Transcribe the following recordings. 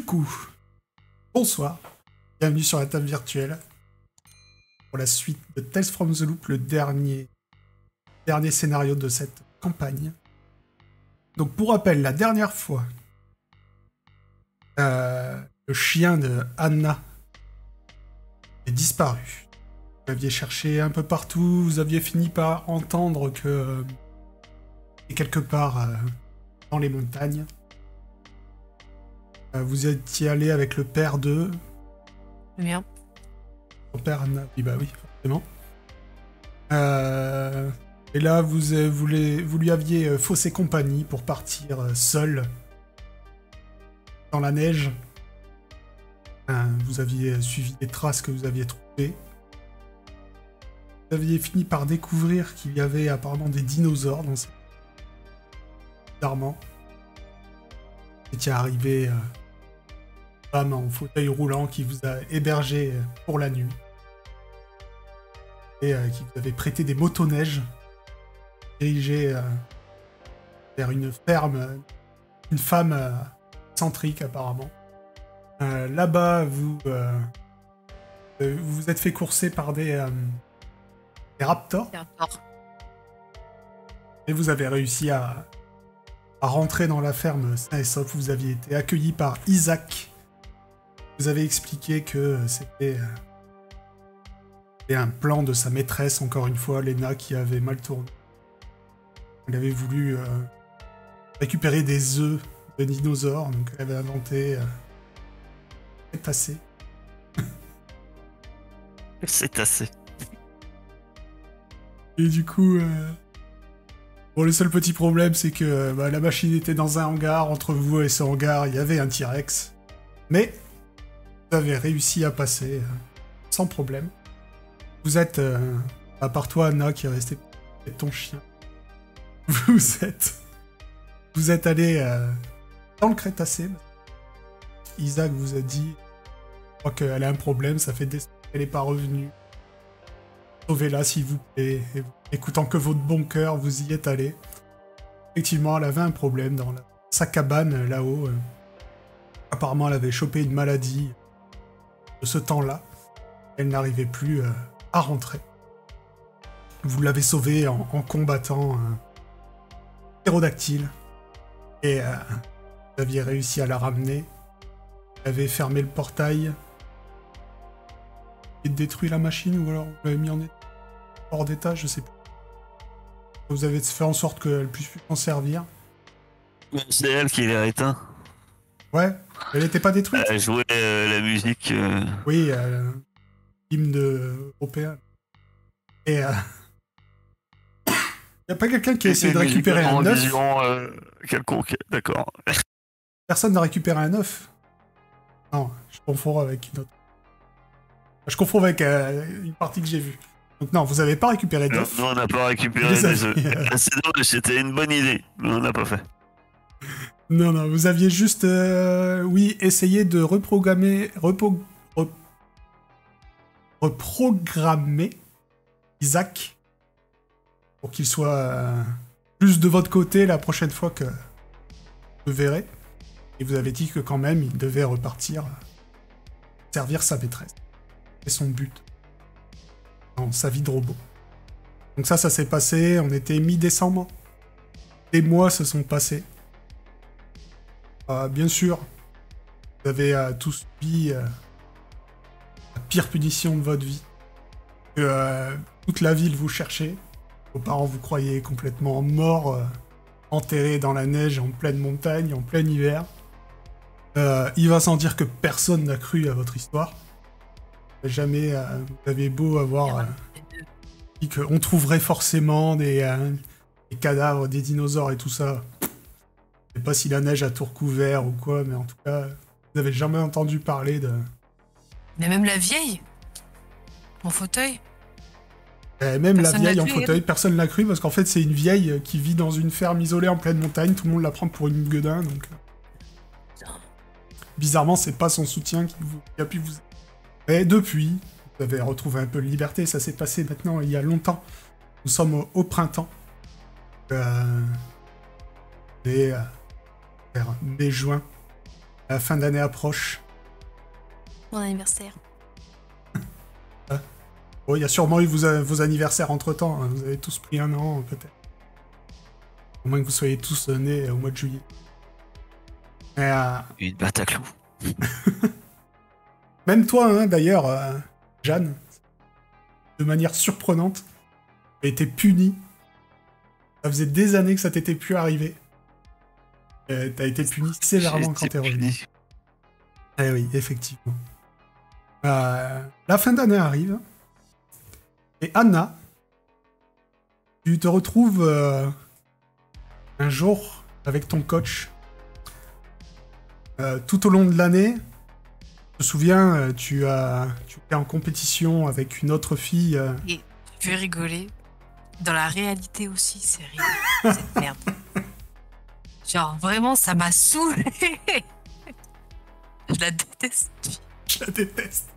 coup, bonsoir, bienvenue sur la table virtuelle pour la suite de Tales from the Loop, le dernier scénario de cette campagne. Donc pour rappel, la dernière fois, le chien de Anna est disparu. Vous l'aviez cherché un peu partout, vous aviez fini par entendre que quelque part dans les montagnes. Vous étiez allé avec le père de... Le mien. Son père Anna, oui bah oui, forcément. Et là, vous lui aviez faussé compagnie pour partir seul dans la neige. Vous aviez suivi des traces que vous aviez trouvées. Vous aviez fini par découvrir qu'il y avait apparemment des dinosaures dans cette... Bizarrement. Vous étiez arrivé... femme en fauteuil roulant qui vous a hébergé pour la nuit. Et qui vous avait prêté des motoneiges dirigés vers une ferme, une femme centrique apparemment. Là-bas, vous vous êtes fait courser par des raptors. Et vous avez réussi à rentrer dans la ferme sain et sauf. Vous aviez été accueilli par Isaac. Vous avez expliqué que c'était un plan de sa maîtresse, encore une fois, Lena, qui avait mal tourné. Elle avait voulu récupérer des œufs de dinosaures, donc elle avait inventé cétacé. Cétacé. Et du coup, bon, le seul petit problème, c'est que la machine était dans un hangar. Entre vous et ce hangar, il y avait un T-Rex. Mais vous avez réussi à passer sans problème. Vous êtes, à part toi, Anna, qui est restée avec ton chien, vous êtes allé dans le Crétacé. Isaac vous a dit, je crois qu'elle a un problème, ça fait des semaines qu'elle n'est pas revenue. Sauvez-la, s'il vous plaît. Et écoutant que votre bon cœur, vous y êtes allé. Effectivement, elle avait un problème dans sa cabane, là-haut. Apparemment, elle avait chopé une maladie de ce temps-là. Elle n'arrivait plus à rentrer. Vous l'avez sauvée en combattant un ptérodactyle. Et vous aviez réussi à la ramener. Vous avez fermé le portail. Et détruit la machine, ou alors vous l'avez mis hors d'état, je sais plus. Vous avez fait en sorte qu'elle puisse plus s'en servir. C'est elle qui l'a éteint. Ouais, elle n'était pas détruite. Elle jouait la musique. Oui, l'hymne européen. Et y a pas quelqu'un qui a essayé de récupérer un œuf quelconque, d'accord. Personne n'a récupéré un œuf. Non, je confonds avec une autre. Je confonds avec une partie que j'ai vue. Donc non, vous avez pas récupéré d'œuf. Non, on n'a pas récupéré des œufs. C'est dommage, c'était une bonne idée, mais on n'a pas fait. Non, vous aviez juste, oui, essayé de reprogrammer Isaac pour qu'il soit plus de votre côté la prochaine fois que vous verrez. Et vous avez dit que quand même, il devait repartir servir sa maîtresse. C'est son but dans sa vie de robot. Donc ça s'est passé, on était mi-décembre. Des mois se sont passés. Bien sûr, vous avez tous subi la pire punition de votre vie. Toute la ville vous cherchait. Vos parents vous croyaient complètement morts, enterrés dans la neige, en pleine montagne, en plein hiver. Il va sans dire que personne n'a cru à votre histoire. Jamais vous avez beau avoir dit qu'on trouverait forcément des cadavres, des dinosaures et tout ça. Je sais pas si la neige a tout recouvert ou quoi, mais en tout cas, vous n'avez jamais entendu parler de... Mais même la vieille, en fauteuil. Et même Personne la vieille l'a en cru, fauteuil, personne l'a cru, parce qu'en fait, c'est une vieille qui vit dans une ferme isolée en pleine montagne, tout le monde la prend pour une gueudin, donc... Bizarrement, c'est pas son soutien qui a pu vous... Et depuis, vous avez retrouvé un peu de liberté, ça s'est passé maintenant il y a longtemps. Nous sommes au printemps. Et vers mai-juin, La fin d'année approche. Mon anniversaire. Bon, il y a sûrement eu vos anniversaires entre-temps. Hein. Vous avez tous pris un an, peut-être. Au moins que vous soyez tous nés au mois de juillet. Mais, Une Bataclou. même toi, hein, d'ailleurs, Jeanne, de manière surprenante, a été punie. Ça faisait des années que ça t'était plus arrivé. T'as été puni sévèrement quand t'es revenu. Eh oui, effectivement. La fin d'année arrive. Et Anna, tu te retrouves un jour avec ton coach. Tout au long de l'année, je me souviens, tu étais en compétition avec une autre fille. Et tu veux rigoler. Dans la réalité aussi, c'est rigolo, cette merde. Genre, vraiment, ça m'a saoulé. Je la déteste. Je la déteste.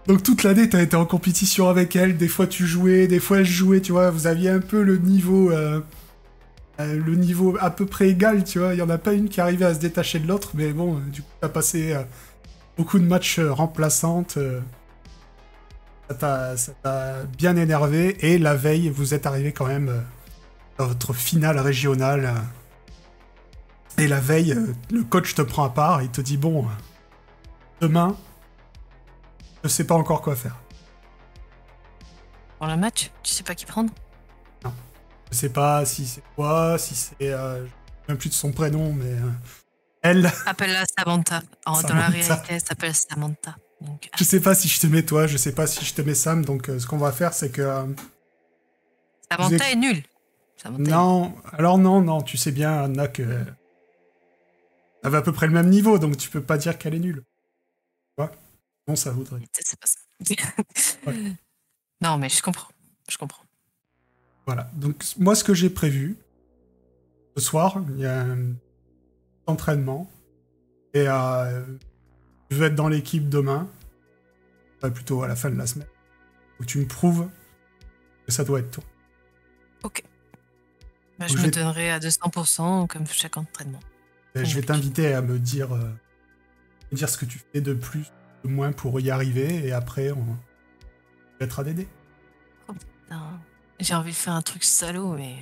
Donc toute l'année, t'as été en compétition avec elle. Des fois, tu jouais, des fois, elle jouait, tu vois. Vous aviez un peu le niveau à peu près égal, tu vois. Il y en a pas une qui arrivait à se détacher de l'autre, mais bon, du coup, t'as passé beaucoup de matchs remplaçantes. Ça t'a bien énervé. Et la veille, vous êtes arrivé quand même dans votre finale régionale. Et la veille, le coach te prend à part et il te dit, bon, demain, je sais pas encore quoi faire. Pour le match, tu sais pas qui prendre? Non. Je sais pas si c'est quoi, si c'est... je me souviens plus de son prénom, mais... elle... Appelle-la Samantha. Dans la Samantha. réalité, elle s'appelle Samantha. Donc, Je sais pas si je te mets toi, je sais pas si je te mets Sam, donc ce qu'on va faire, c'est que... Samantha est nulle. Samantha non, alors non, tu sais bien, Anna, que... Elle avait à peu près le même niveau, donc tu peux pas dire qu'elle est nulle. Tu vois? Non, ça voudrait. C'est pas ça. Ouais. Non, mais je comprends. Je comprends. Voilà, donc moi, ce que j'ai prévu, ce soir, il y a un entraînement, et je vais être dans l'équipe demain, plutôt à la fin de la semaine, où tu me prouves que ça doit être toi. Ok. Bah, Donc, je me donnerai à 200% comme chaque entraînement. Et je vais t'inviter à me dire ce que tu fais de plus, de moins pour y arriver, et après, on mettra des dés. Oh, putain. J'ai envie de faire un truc salaud, mais...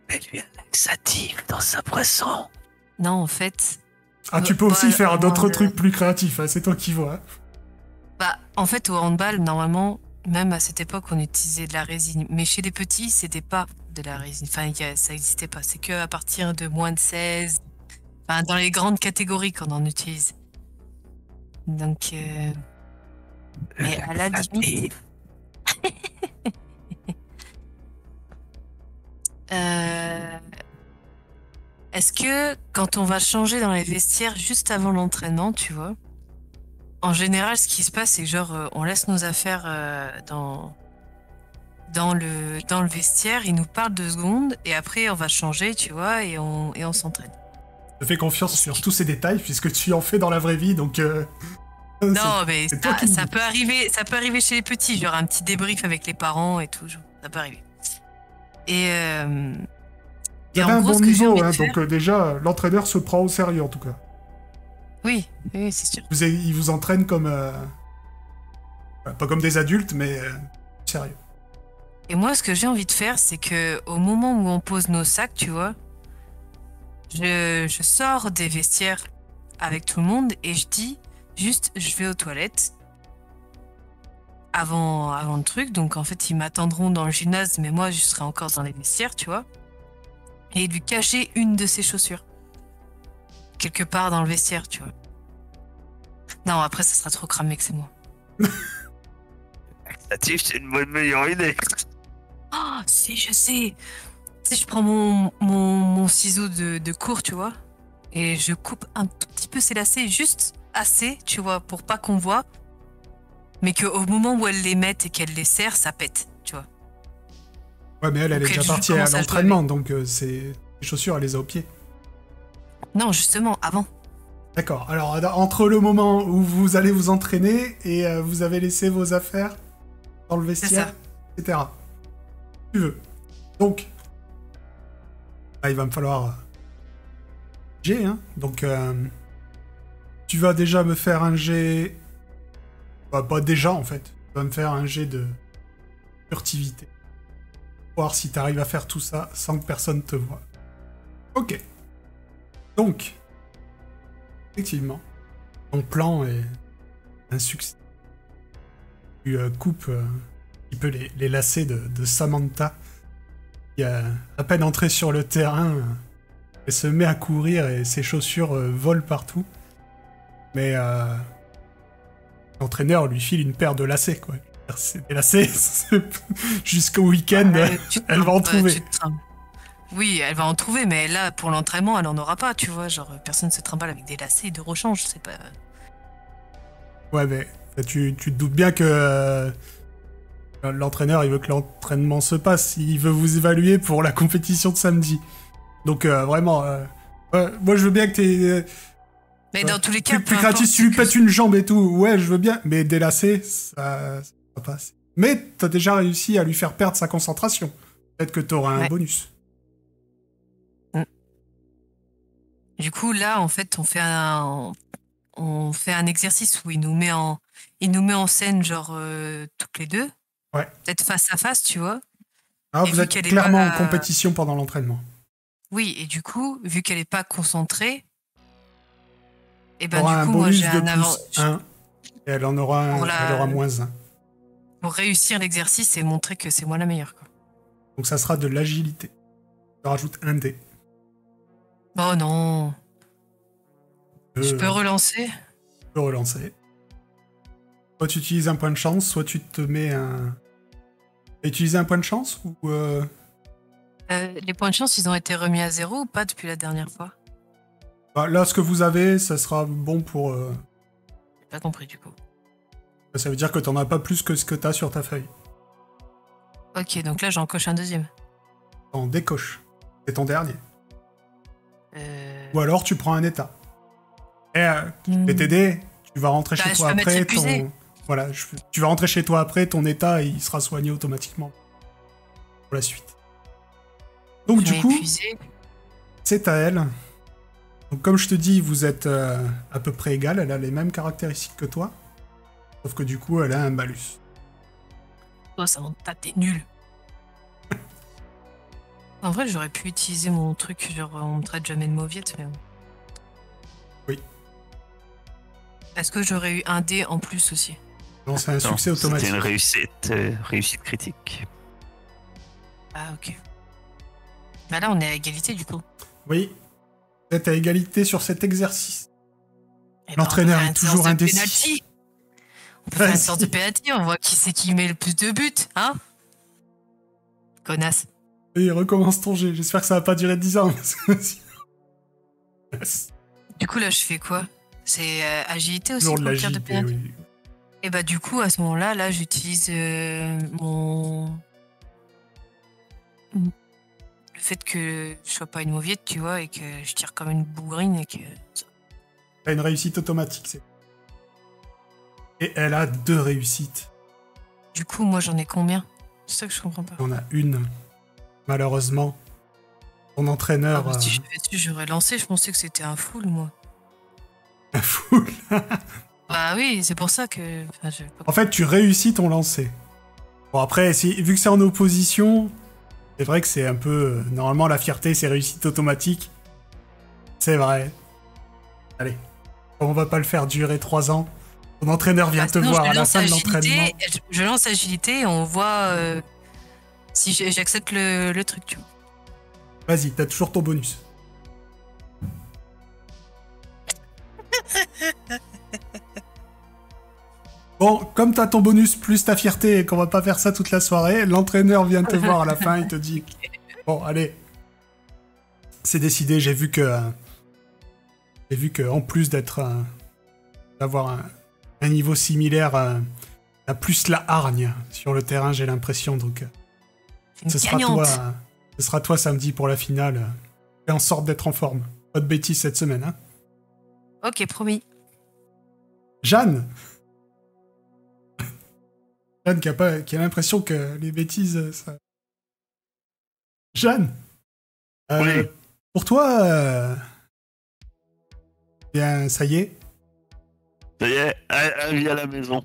Mais lui, un laxatif dans sa boisson. Non, en fait... Ah, tu peux aussi faire d'autres vraiment, trucs plus créatifs, hein, c'est toi qui vois. Bah, en fait, au handball, normalement, même à cette époque, on utilisait de la résine. Mais chez les petits, c'était pas de la résine. Enfin, ça existait pas. C'est que à partir de moins de 16. Enfin, dans les grandes catégories qu'on en utilise. Donc, mais à la limite... Est-ce que quand on va changer dans les vestiaires juste avant l'entraînement, tu vois, en général, ce qui se passe, c'est que genre, on laisse nos affaires dans le vestiaire, ils nous parlent 2 secondes, et après, on va changer, tu vois, et on s'entraîne. Je te fais confiance sur tous ces détails, puisque tu en fais dans la vraie vie, donc... Non, mais c'est toi qui me ça dis. peut arriver chez les petits, genre un petit débrief avec les parents et tout, genre, ça peut arriver. Et Vous avez en un gros, bon ce que j'ai niveau, envie de hein, faire- donc déjà, l'entraîneur se prend au sérieux, en tout cas. Oui, c'est sûr. Il vous entraîne comme... pas comme des adultes, mais sérieux. Et moi, ce que j'ai envie de faire, c'est que au moment où on pose nos sacs, tu vois, je sors des vestiaires avec tout le monde et je dis juste, je vais aux toilettes avant le truc. Donc en fait, ils m'attendront dans le gymnase, mais moi, je serai encore dans les vestiaires, tu vois. Et lui cacher une de ses chaussures quelque part dans le vestiaire, tu vois. Non, après, ça sera trop cramé que c'est moi. Laxatif, c'est une bonne meilleure idée. Ah, si, je sais. Tu sais, je prends mon ciseau de cours, tu vois, et je coupe un tout petit peu ses lacets, juste assez, tu vois, pour pas qu'on voit, mais qu'au moment où elle les met et qu'elle les serre, ça pète, tu vois. Ouais, mais elle est Ok, déjà je partie à commence à l'entraînement, donc les chaussures, elle les a au pied. Non, justement, avant. D'accord, alors entre le moment où vous allez vous entraîner et vous avez laissé vos affaires dans le vestiaire, ça. etc. Tu veux. Donc, là, il va me falloir G, hein. Donc, tu vas déjà me faire un jet... Bah, pas déjà, en fait. Tu vas me faire un jet de furtivité. Voir si tu arrives à faire tout ça sans que personne te voie. Ok. Donc, effectivement, ton plan est un succès. Tu coupes un petit peu les lacets de Samantha, qui est à peine entrée sur le terrain. Elle se met à courir et ses chaussures volent partout. Mais l'entraîneur lui file une paire de lacets, quoi. C'est des lacets jusqu'au week-end, elle va en trouver. Oui, elle va en trouver, mais là, pour l'entraînement, elle en aura pas, tu vois. Genre, personne se trimballe avec des lacets de rechange, c'est pas... Ouais, mais tu te doutes bien que l'entraîneur, il veut que l'entraînement se passe. Il veut vous évaluer pour la compétition de samedi. Donc, vraiment, moi, je veux bien que t'aies... mais dans tous les cas, plus gratis, tu lui pètes une jambe et tout. Ouais, je veux bien. Mais des lacets, ça va pas. Mais t'as déjà réussi à lui faire perdre sa concentration. Peut-être que t'auras un bonus. Du coup, là, en fait, on fait un exercice où il nous met en scène, genre, toutes les deux. Ouais. Peut-être face à face, tu vois. Ah, vous êtes clairement en compétition pendant l'entraînement. Oui, et du coup, vu qu'elle est pas concentrée, et ben du coup, moi j'ai un avantage. 1, et elle en aura elle aura moins 1. Pour réussir l'exercice et montrer que c'est moi la meilleure, quoi. Donc ça sera de l'agilité. Je rajoute un dé. Oh non. Je peux relancer? Tu peux relancer. Soit tu utilises un point de chance, soit tu te mets un... Utiliser un point de chance ou... Les points de chance, ils ont été remis à 0 ou pas depuis la dernière fois? Bah, là, ce que vous avez, ça sera bon pour... J'ai pas compris, du coup. Ça veut dire que t'en as pas plus que ce que t'as sur ta feuille. Ok, donc là, j'en coche un deuxième. T'en décoches. C'est ton dernier. Ou alors, tu prends un état. Et je vais t'aider. Tu vas rentrer chez toi après. Voilà, tu vas rentrer chez toi après. Ton état, il sera soigné automatiquement. Pour la suite. Donc, du coup, c'est à elle. Donc, comme je te dis, vous êtes à peu près égal. Elle a les mêmes caractéristiques que toi. Sauf que du coup, elle a un malus. Oh, Samantha, t'es nul. En vrai, j'aurais pu utiliser mon truc, genre on me traite jamais de mauviette, mais... Oui. Est-ce que j'aurais eu un dé en plus aussi? Non, c'est un succès automatique. C'était une réussite critique. Ah, ok. Bah là, on est à égalité, du coup. Oui. Vous êtes à égalité sur cet exercice. L'entraîneur est toujours indécis. On peut faire une sorte de penalty, on voit qui c'est qui met le plus de buts, hein? Connasse. Et recommence ton jet. J'espère que ça va pas durer 10 ans. Du coup, là, je fais quoi? C'est agilité aussi pour le tir de penalty? Oui. Et bah, du coup, à ce moment-là, là, j'utilise mon... Le fait que je sois pas une mauviette, tu vois, et que je tire comme une bougrine et que... T'as une réussite automatique, c'est... Et elle a 2 réussites. Du coup, moi, j'en ai combien? C'est ça que je comprends pas. On a une. Malheureusement, ton entraîneur... Si j'aurais lancé, je pensais que c'était un full, moi. Un full. Bah oui, c'est pour ça que... En fait, tu réussis ton lancer. Bon, après, vu que c'est en opposition, c'est vrai que c'est un peu... Normalement, la fierté, c'est réussite automatique. C'est vrai. Allez. On va pas le faire durer 3 ans. Ton entraîneur vient te voir à la fin de l'entraînement. Je lance agilité et on voit si j'accepte le truc, tu vois. Vas-y, t'as toujours ton bonus. Bon, comme t'as ton bonus plus ta fierté et qu'on va pas faire ça toute la soirée, l'entraîneur vient te voir à la fin, il te dit « Bon, allez, c'est décidé, j'ai vu que en plus d'avoir un niveau similaire, t'as plus la hargne sur le terrain, j'ai l'impression, donc ce sera toi samedi pour la finale. Fais en sorte d'être en forme. Pas de bêtises cette semaine, hein. Ok, promis. Jeanne Jeanne qui a l'impression que les bêtises, ça... Jeanne Oui. Pour toi, Bien, ça y est, Ça y est, elle vit à la maison.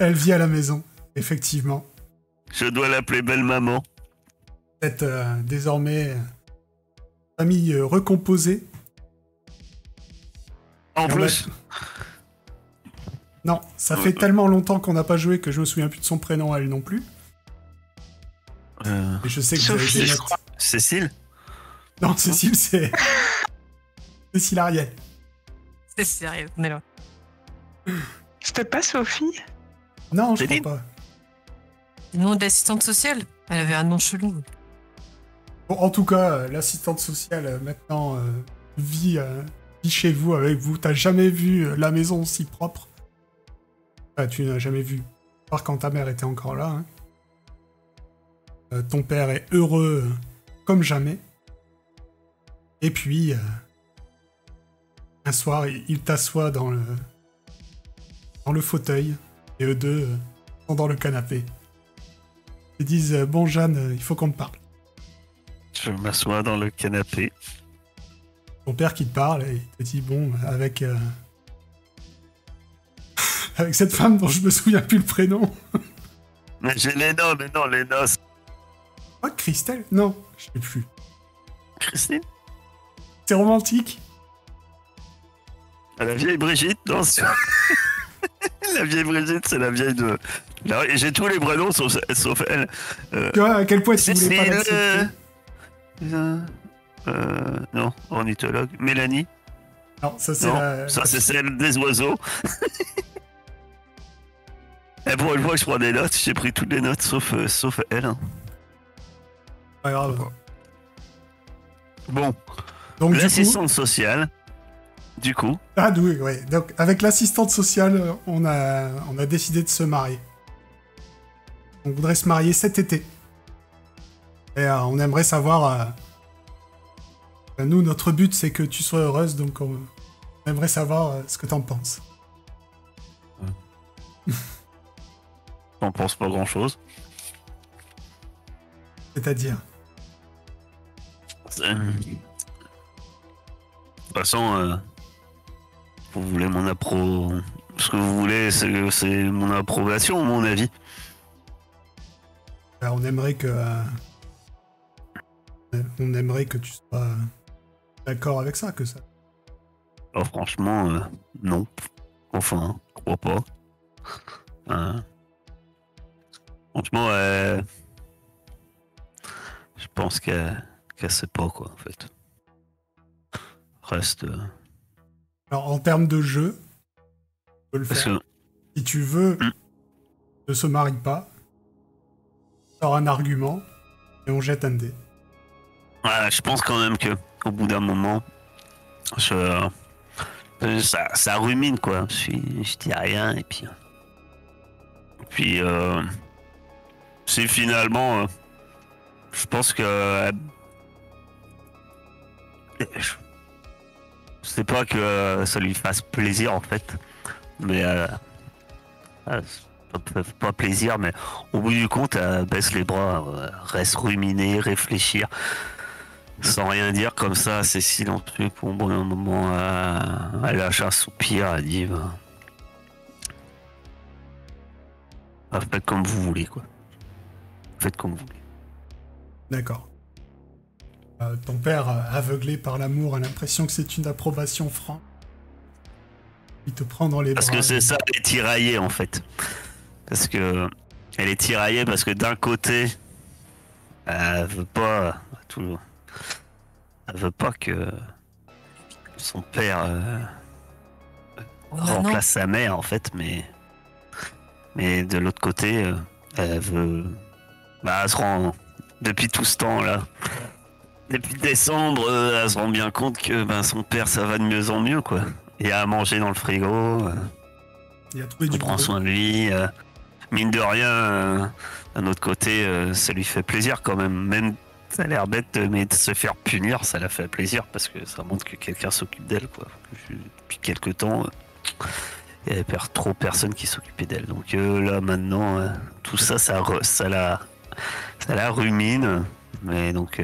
elle vit à la maison, effectivement. Je dois l'appeler belle maman. Cette désormais famille recomposée. En Et on plus, Non, ça fait tellement longtemps qu'on n'a pas joué que je me souviens plus de son prénom, elle non plus. Et je sais que vous avez Sophie, des je notes. crois. Cécile. Non, Cécile, c'est... Cécile Ariel. C'est sérieux, on est là. C'était pas Sophie? Non, je Céline. crois pas. Le nom de l'assistante sociale. Elle avait un nom chelou. Bon, en tout cas, l'assistante sociale, maintenant, vit chez vous, avec vous. T'as jamais vu la maison si propre. Tu n'as jamais vu. À part quand ta mère était encore là. Hein. Ton père est heureux comme jamais. Et puis, un soir, il t'assoit dans le fauteuil. Et eux deux sont dans le canapé. Ils disent bon, Jeanne, il faut qu'on te parle. Je m'assois dans le canapé. Ton père qui te parle et il te dit bon, avec avec cette femme dont je me souviens plus le prénom. Mais j'ai les noms, mais non, les noces. Oh, Christelle? Non, je sais plus. Christine. C'est romantique. La vieille Brigitte, non, c'est... La vieille Brigitte, c'est la vieille de... Là, et j'ai tous les prénoms sauf elle. Tu vois à quel point tu voulais pas Cécile, l'accepter. non, ornithologue. Mélanie. Non, ça c'est Non, la... ça c'est celle des oiseaux. Et pour une fois que je prends des notes, j'ai pris toutes les notes sauf elle. Hein. Pas grave. Bon, Donc du coup... l'assistante sociale, du coup, Ah oui, ouais. Donc avec l'assistante sociale, on a décidé de se marier. On voudrait se marier cet été. Et on aimerait savoir... nous, notre but, c'est que tu sois heureuse, donc on aimerait savoir ce que t'en penses. on pense pas grand chose. C'est-à-dire... De toute façon, vous voulez mon ce que vous voulez, c'est mon approbation, mon avis. On aimerait que... on aimerait que tu sois d'accord avec ça, que ça... Alors franchement, non. Enfin, je crois pas. Franchement, je pense qu'elle sait pas quoi en fait. Reste. Alors, en termes de jeu, on peut le Parce faire. que Si tu veux, ne se marie pas, sors un argument, et on jette un dé. je pense quand même que au bout d'un moment, ça rumine quoi. Je dis rien et puis c'est finalement, je pense que c'est pas que ça lui fasse plaisir en fait, mais pas plaisir, mais au bout du compte, elle baisse les bras, reste ruminer, réfléchir, sans rien dire comme ça, c'est silencieux pour un moment, elle lâche un soupir, elle dit faites comme vous voulez quoi. Faites comme vous voulez. D'accord. Ton père, aveuglé par l'amour, a l'impression que c'est une approbation franche. Il te prend dans les bras. Parce que c'est ça, elle est tiraillée en fait. Parce que elle est tiraillée parce que d'un côté, elle veut pas elle veut pas que son père remplace sa mère en fait, mais de l'autre côté, elle veut, elle se rend depuis tout ce temps là. Depuis décembre, elle se rend bien compte que son père, ça va de mieux en mieux, quoi. Il y a à manger dans le frigo, Il a trouvé on du prend boulot. soin de lui. Mine de rien, d'un autre côté, ça lui fait plaisir quand même. Même, ça a l'air bête, mais de se faire punir, ça la fait plaisir parce que ça montre que quelqu'un s'occupe d'elle, quoi. Depuis quelques temps, il y avait trop personne qui s'occupait d'elle. Donc là, maintenant, tout ça, ça la rumine. Mais donc...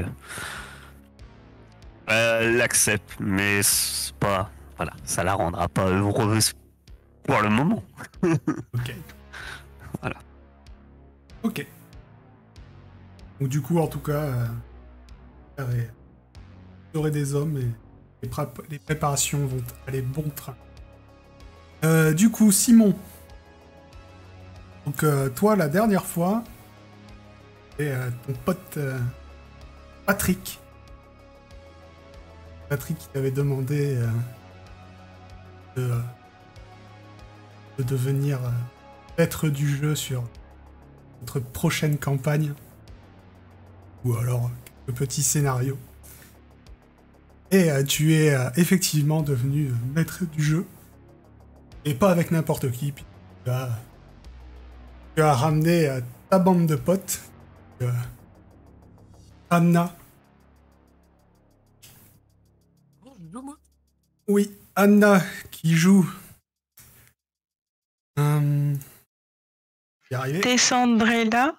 elle l'accepte, mais c'est pas voilà, ça la rendra pas heureuse pour le moment. Ok. Voilà. Ok. Donc du coup, en tout cas, vous aurez des hommes et les préparations vont aller bon train. Du coup, Simon. Donc toi, la dernière fois, et ton pote Patrick. Patrick qui t'avait demandé de devenir maître du jeu sur notre prochaine campagne. Ou alors quelques petits scénarios. Et tu es effectivement devenu maître du jeu. Et pas avec n'importe qui. Puis tu as ramené ta bande de potes. Anna. Bon, je joue, moi. Oui, Anna qui joue. J'y arrivé. Tessandrella.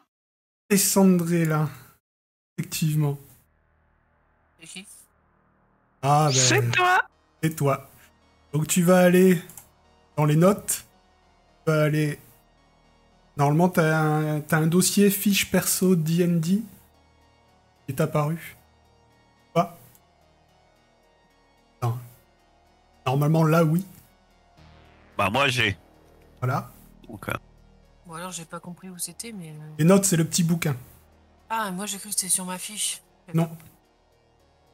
Et Sandrella. Effectivement. Et qui? Ah C'est toi. c'est toi. Donc tu vas aller dans les notes. Tu vas aller. Normalement, t'as un dossier fiche perso D&D qui est apparu. Pas. Non. Normalement, là, oui. Bah moi j'ai. Voilà. Donc, Bon, alors, j'ai pas compris où c'était, mais. Les notes, c'est le petit bouquin. Ah, moi, j'ai cru que c'était sur ma fiche. J'avais Non. pas compris.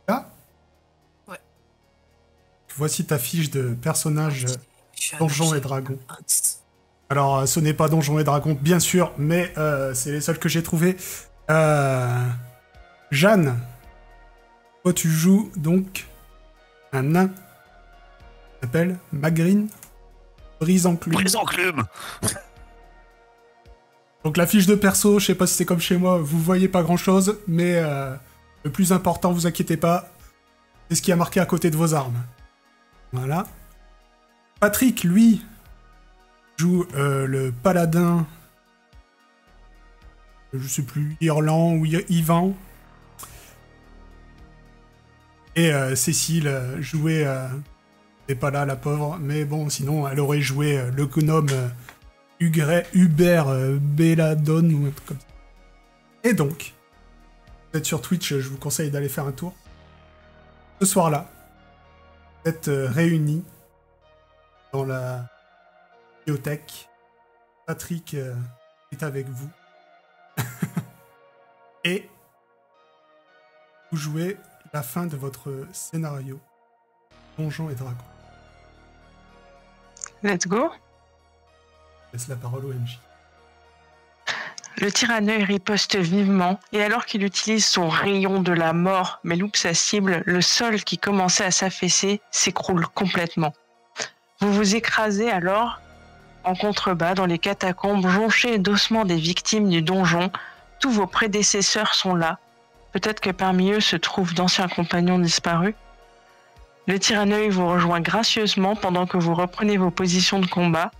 Là. Ouais. Voici ta fiche de personnage Je suis Donjons et allergique. Dragons. Ah, tss. Alors, ce n'est pas Donjons et Dragons, bien sûr, mais c'est les seuls que j'ai trouvés. Jeanne, toi, tu joues donc un nain qui s'appelle Magrine Brise Enclume. prise en clume. Donc, la fiche de perso, je sais pas si c'est comme chez moi, vous voyez pas grand chose, mais le plus important, vous inquiétez pas, c'est ce qui a marqué à côté de vos armes. Voilà. Patrick, lui, joue le paladin, je sais plus, Irland ou Ivan. Et Cécile jouait, n'est pas là la pauvre, mais bon, sinon elle aurait joué le gnome Hubert Belladone ou un truc comme ça. Et donc, vous êtes sur Twitch, je vous conseille d'aller faire un tour. Ce soir-là, vous êtes réunis dans la bibliothèque. Patrick est avec vous. Et vous jouez la fin de votre scénario Donjons et Dragons. Let's go. Je laisse la parole au MJ. Le tyranneuil riposte vivement, et alors qu'il utilise son rayon de la mort mais loupe sa cible, le sol qui commençait à s'affaisser s'écroule complètement. Vous vous écrasez alors en contrebas dans les catacombes jonchées d'ossements des victimes du donjon. Tous vos prédécesseurs sont là. Peut-être que parmi eux se trouvent d'anciens compagnons disparus. Le tyranneuil vous rejoint gracieusement pendant que vous reprenez vos positions de combat.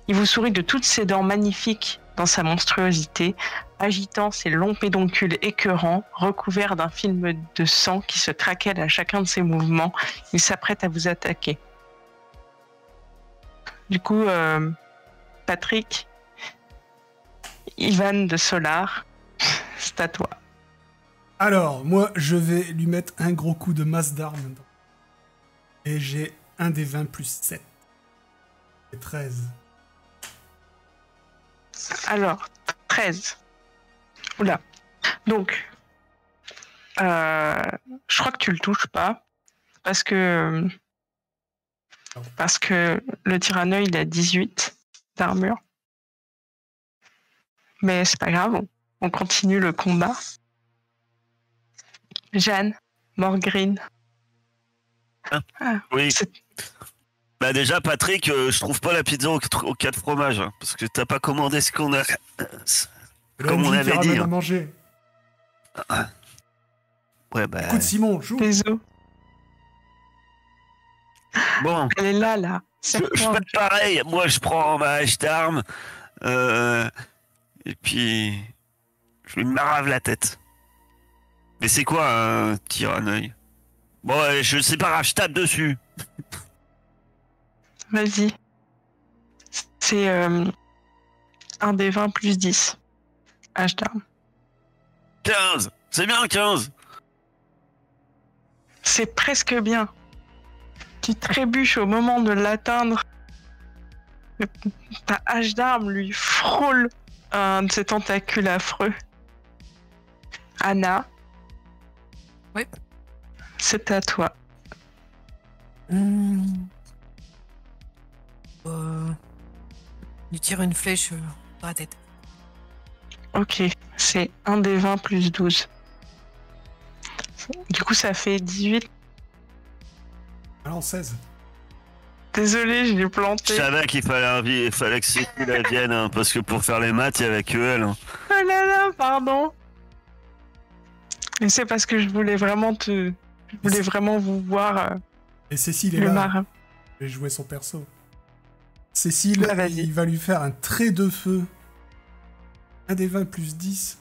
Il vous sourit de toutes ses dents magnifiques dans sa monstruosité, agitant ses longs pédoncules écœurants, recouverts d'un film de sang qui se craquelle à chacun de ses mouvements. Il s'apprête à vous attaquer. Du coup, Patrick, Ivan de Solar, c'est à toi. Alors, moi, je vais lui mettre un gros coup de masse d'armes. Et j'ai un des 20 plus 7. Et 13. Alors, 13. Oula. Donc, je crois que tu le touches pas. Parce que le tyranneuil, il a 18 d'armure. Mais c'est pas grave, on continue le combat. Jeanne, Morgrine. Oui. C'est- Bah déjà Patrick, je trouve pas la pizza aux 4 fromages, hein, parce que t'as pas commandé ce qu'on a. Le Comme MJ on qui avait ramène dit. à Hein. manger. Ouais bah. Écoute, Simon, joue. Désolé. Bon, Elle est là. je fais pareil. Moi je prends ma hache d'armes, et puis je lui marave la tête. Mais c'est quoi un tyranneuil? Bon, je sais pas grave, je tape dessus. Vas-y. C'est un des 20 plus 10. H d'arme. 15. C'est bien 15. C'est presque bien. Tu trébuches au moment de l'atteindre. Ta hache d'arme lui frôle un de ses tentacules affreux. Anna. Oui. C'est à toi. Lui tire une flèche dans la tête. Ok, c'est un des 20 plus 12. Du coup, ça fait 18. Alors 16. Désolé, je l'ai Je planté. savais qu'il fallait que Cécile elle vienne, hein, parce que pour faire les maths, il y avait que elle. Hein. Oh là là, pardon. Mais c'est parce que je voulais vraiment vous voir Et Cécile est le là. marin. Je vais jouer son perso. Cécile, Ah, vas-y. il va lui faire un trait de feu. Un des 20 plus 10.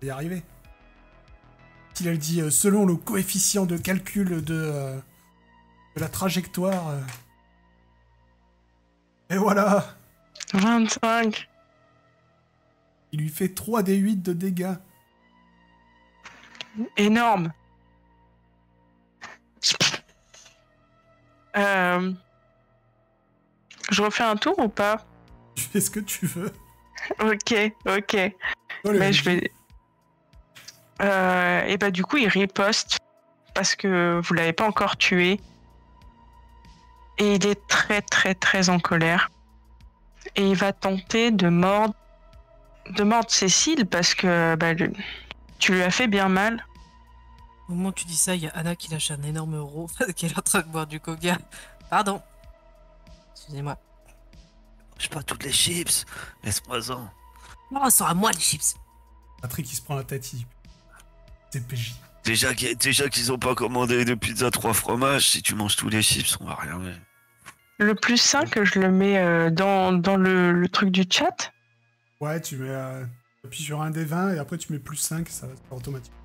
Il va y arriver. Il dit, selon le coefficient de calcul de la trajectoire. Et voilà. 25. Il lui fait 3 des 8 de dégâts. Énorme. Je refais un tour ou pas? Tu fais ce que tu veux. Ok. Oh, Mais je vais... et bah du coup, il riposte parce que vous l'avez pas encore tué. Et il est très très très en colère. Et il va tenter de mordre Cécile parce que tu lui as fait bien mal. Au moment où tu dis ça, il y a Anna qui lâche un énorme euro qui est en train de boire du coca. Pardon. Excusez-moi. Je pas toutes les chips. Laisse-moi-en. Non, c'est à moi les chips. Patrick, il se prend la tête, il dit... C'est PJ. Déjà qu'ils ont pas commandé de pizza 3 fromages, si tu manges tous les chips, on va rien voir. Le plus 5, je le mets dans le truc du chat. Ouais, tu mets... appuies sur un des 20 et après tu mets plus 5, ça va se faire automatiquement.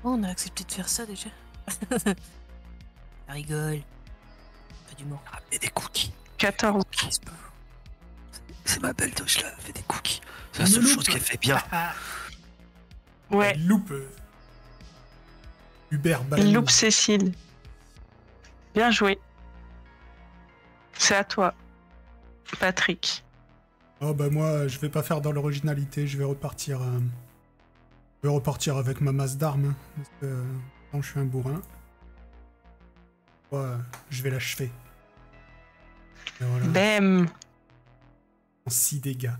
Oh, on a accepté de faire ça déjà. Ça rigole. Pas d'humour. Ah, mais des cookies. 14. C'est ma belle douche là, elle fait des cookies. C'est On la seule me chose loupe. qu'elle fait bien. Ouais, Il loupe... Hubert il Ballon. loupe Cécile. Bien joué. C'est à toi, Patrick. Oh bah moi, je vais pas faire dans l'originalité, je vais repartir... avec ma masse d'armes, hein, parce que quand je suis un bourrin, ouais, je vais l'achever. Et voilà, Bam. en 6 dégâts.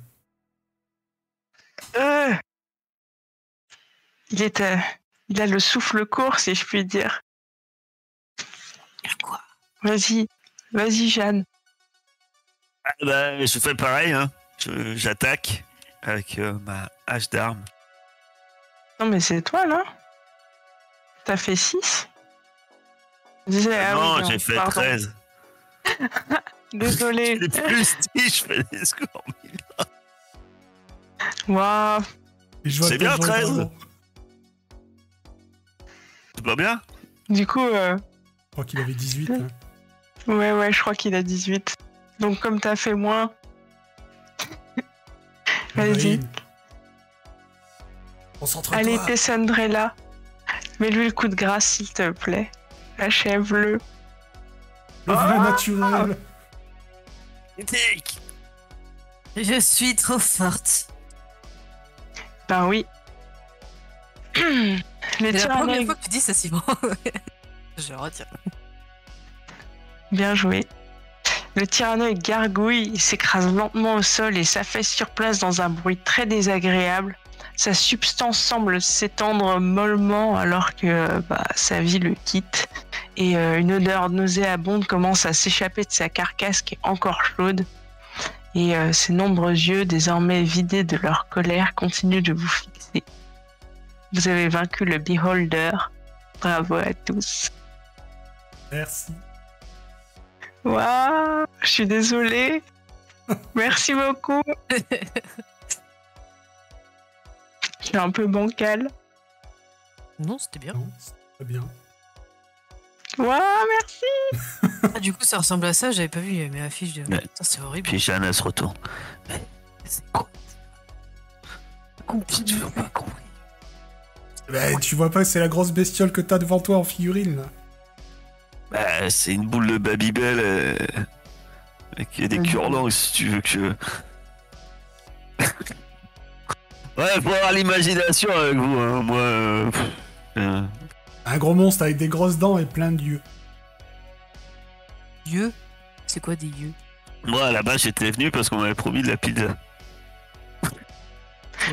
Il a le souffle court, si je puis dire. Quoi? Vas-y, Jeanne. Ah, bah, je fais pareil, hein. J'attaque avec ma hache d'arme. Non, mais c'est toi, là. T'as fait 6. Non, j'ai fait 13. Désolé. Les plus 10, je fais des scores. Waouh. Et je vois C'est que bien, je 13. reprends. C'est pas bien? Du coup, Je crois qu'il avait 18. Hein. ouais, je crois qu'il a 18. Donc, comme t'as fait moins... Vas-y. Concentre-toi. Allez, Tessandrella. Mets-lui le coup de grâce, s'il te plaît. Achève-le. Le vrai naturel. Critique. Je suis trop forte. Ben oui. Les C'est la première tyrannoïdes. fois que tu dis ça, Simon. Je le retiens. Bien joué. Le tyrannoïde gargouille, il s'écrase lentement au sol et s'affaisse sur place dans un bruit très désagréable. Sa substance semble s'étendre mollement alors que sa vie le quitte. Et une odeur nauséabonde commence à s'échapper de sa carcasse qui est encore chaude. Et ses nombreux yeux, désormais vidés de leur colère, continuent de vous fixer. Vous avez vaincu le Beholder. Bravo à tous. Merci. Waouh, je suis désolée. Merci beaucoup. Je suis un peu bancale. Non, c'était bien. Non, c'est très bien. Ouah, merci. Ah, du coup, ça ressemble à ça, j'avais pas vu mes affiches de. Ouais. Putain, c'est horrible. Puis Jeanne, elle se retourne. Mais c'est quoi? Tu veux pas compris. Bah, tu vois pas que c'est la grosse bestiole que t'as devant toi en figurine, là. Bah, c'est une boule de Babybel avec des cure-langues, si tu veux que... Ouais, faut avoir l'imagination avec vous, hein. Moi... Un gros monstre avec des grosses dents et plein d'yeux. Yeux? C'est quoi des yeux? Moi, à la base, j'étais venu parce qu'on m'avait promis de la pizza.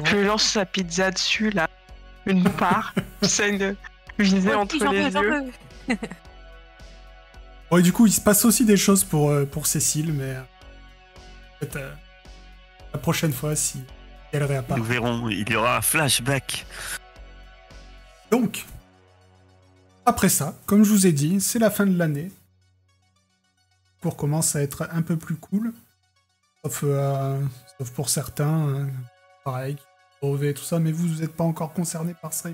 Je lui lance sa pizza dessus, là. Une part. J'essaie de viser Ouais, entre j'en les veux, j'en yeux. veux. Ouais, du coup, il se passe aussi des choses pour Cécile, mais... peut-être la prochaine fois, si elle réapparaît. Nous verrons, il y aura un flashback. Donc, après ça, comme je vous ai dit, c'est la fin de l'année. Pour commence à être un peu plus cool. Sauf pour certains, pareil, brevet et tout ça, mais vous n'êtes pas encore concernés par ça.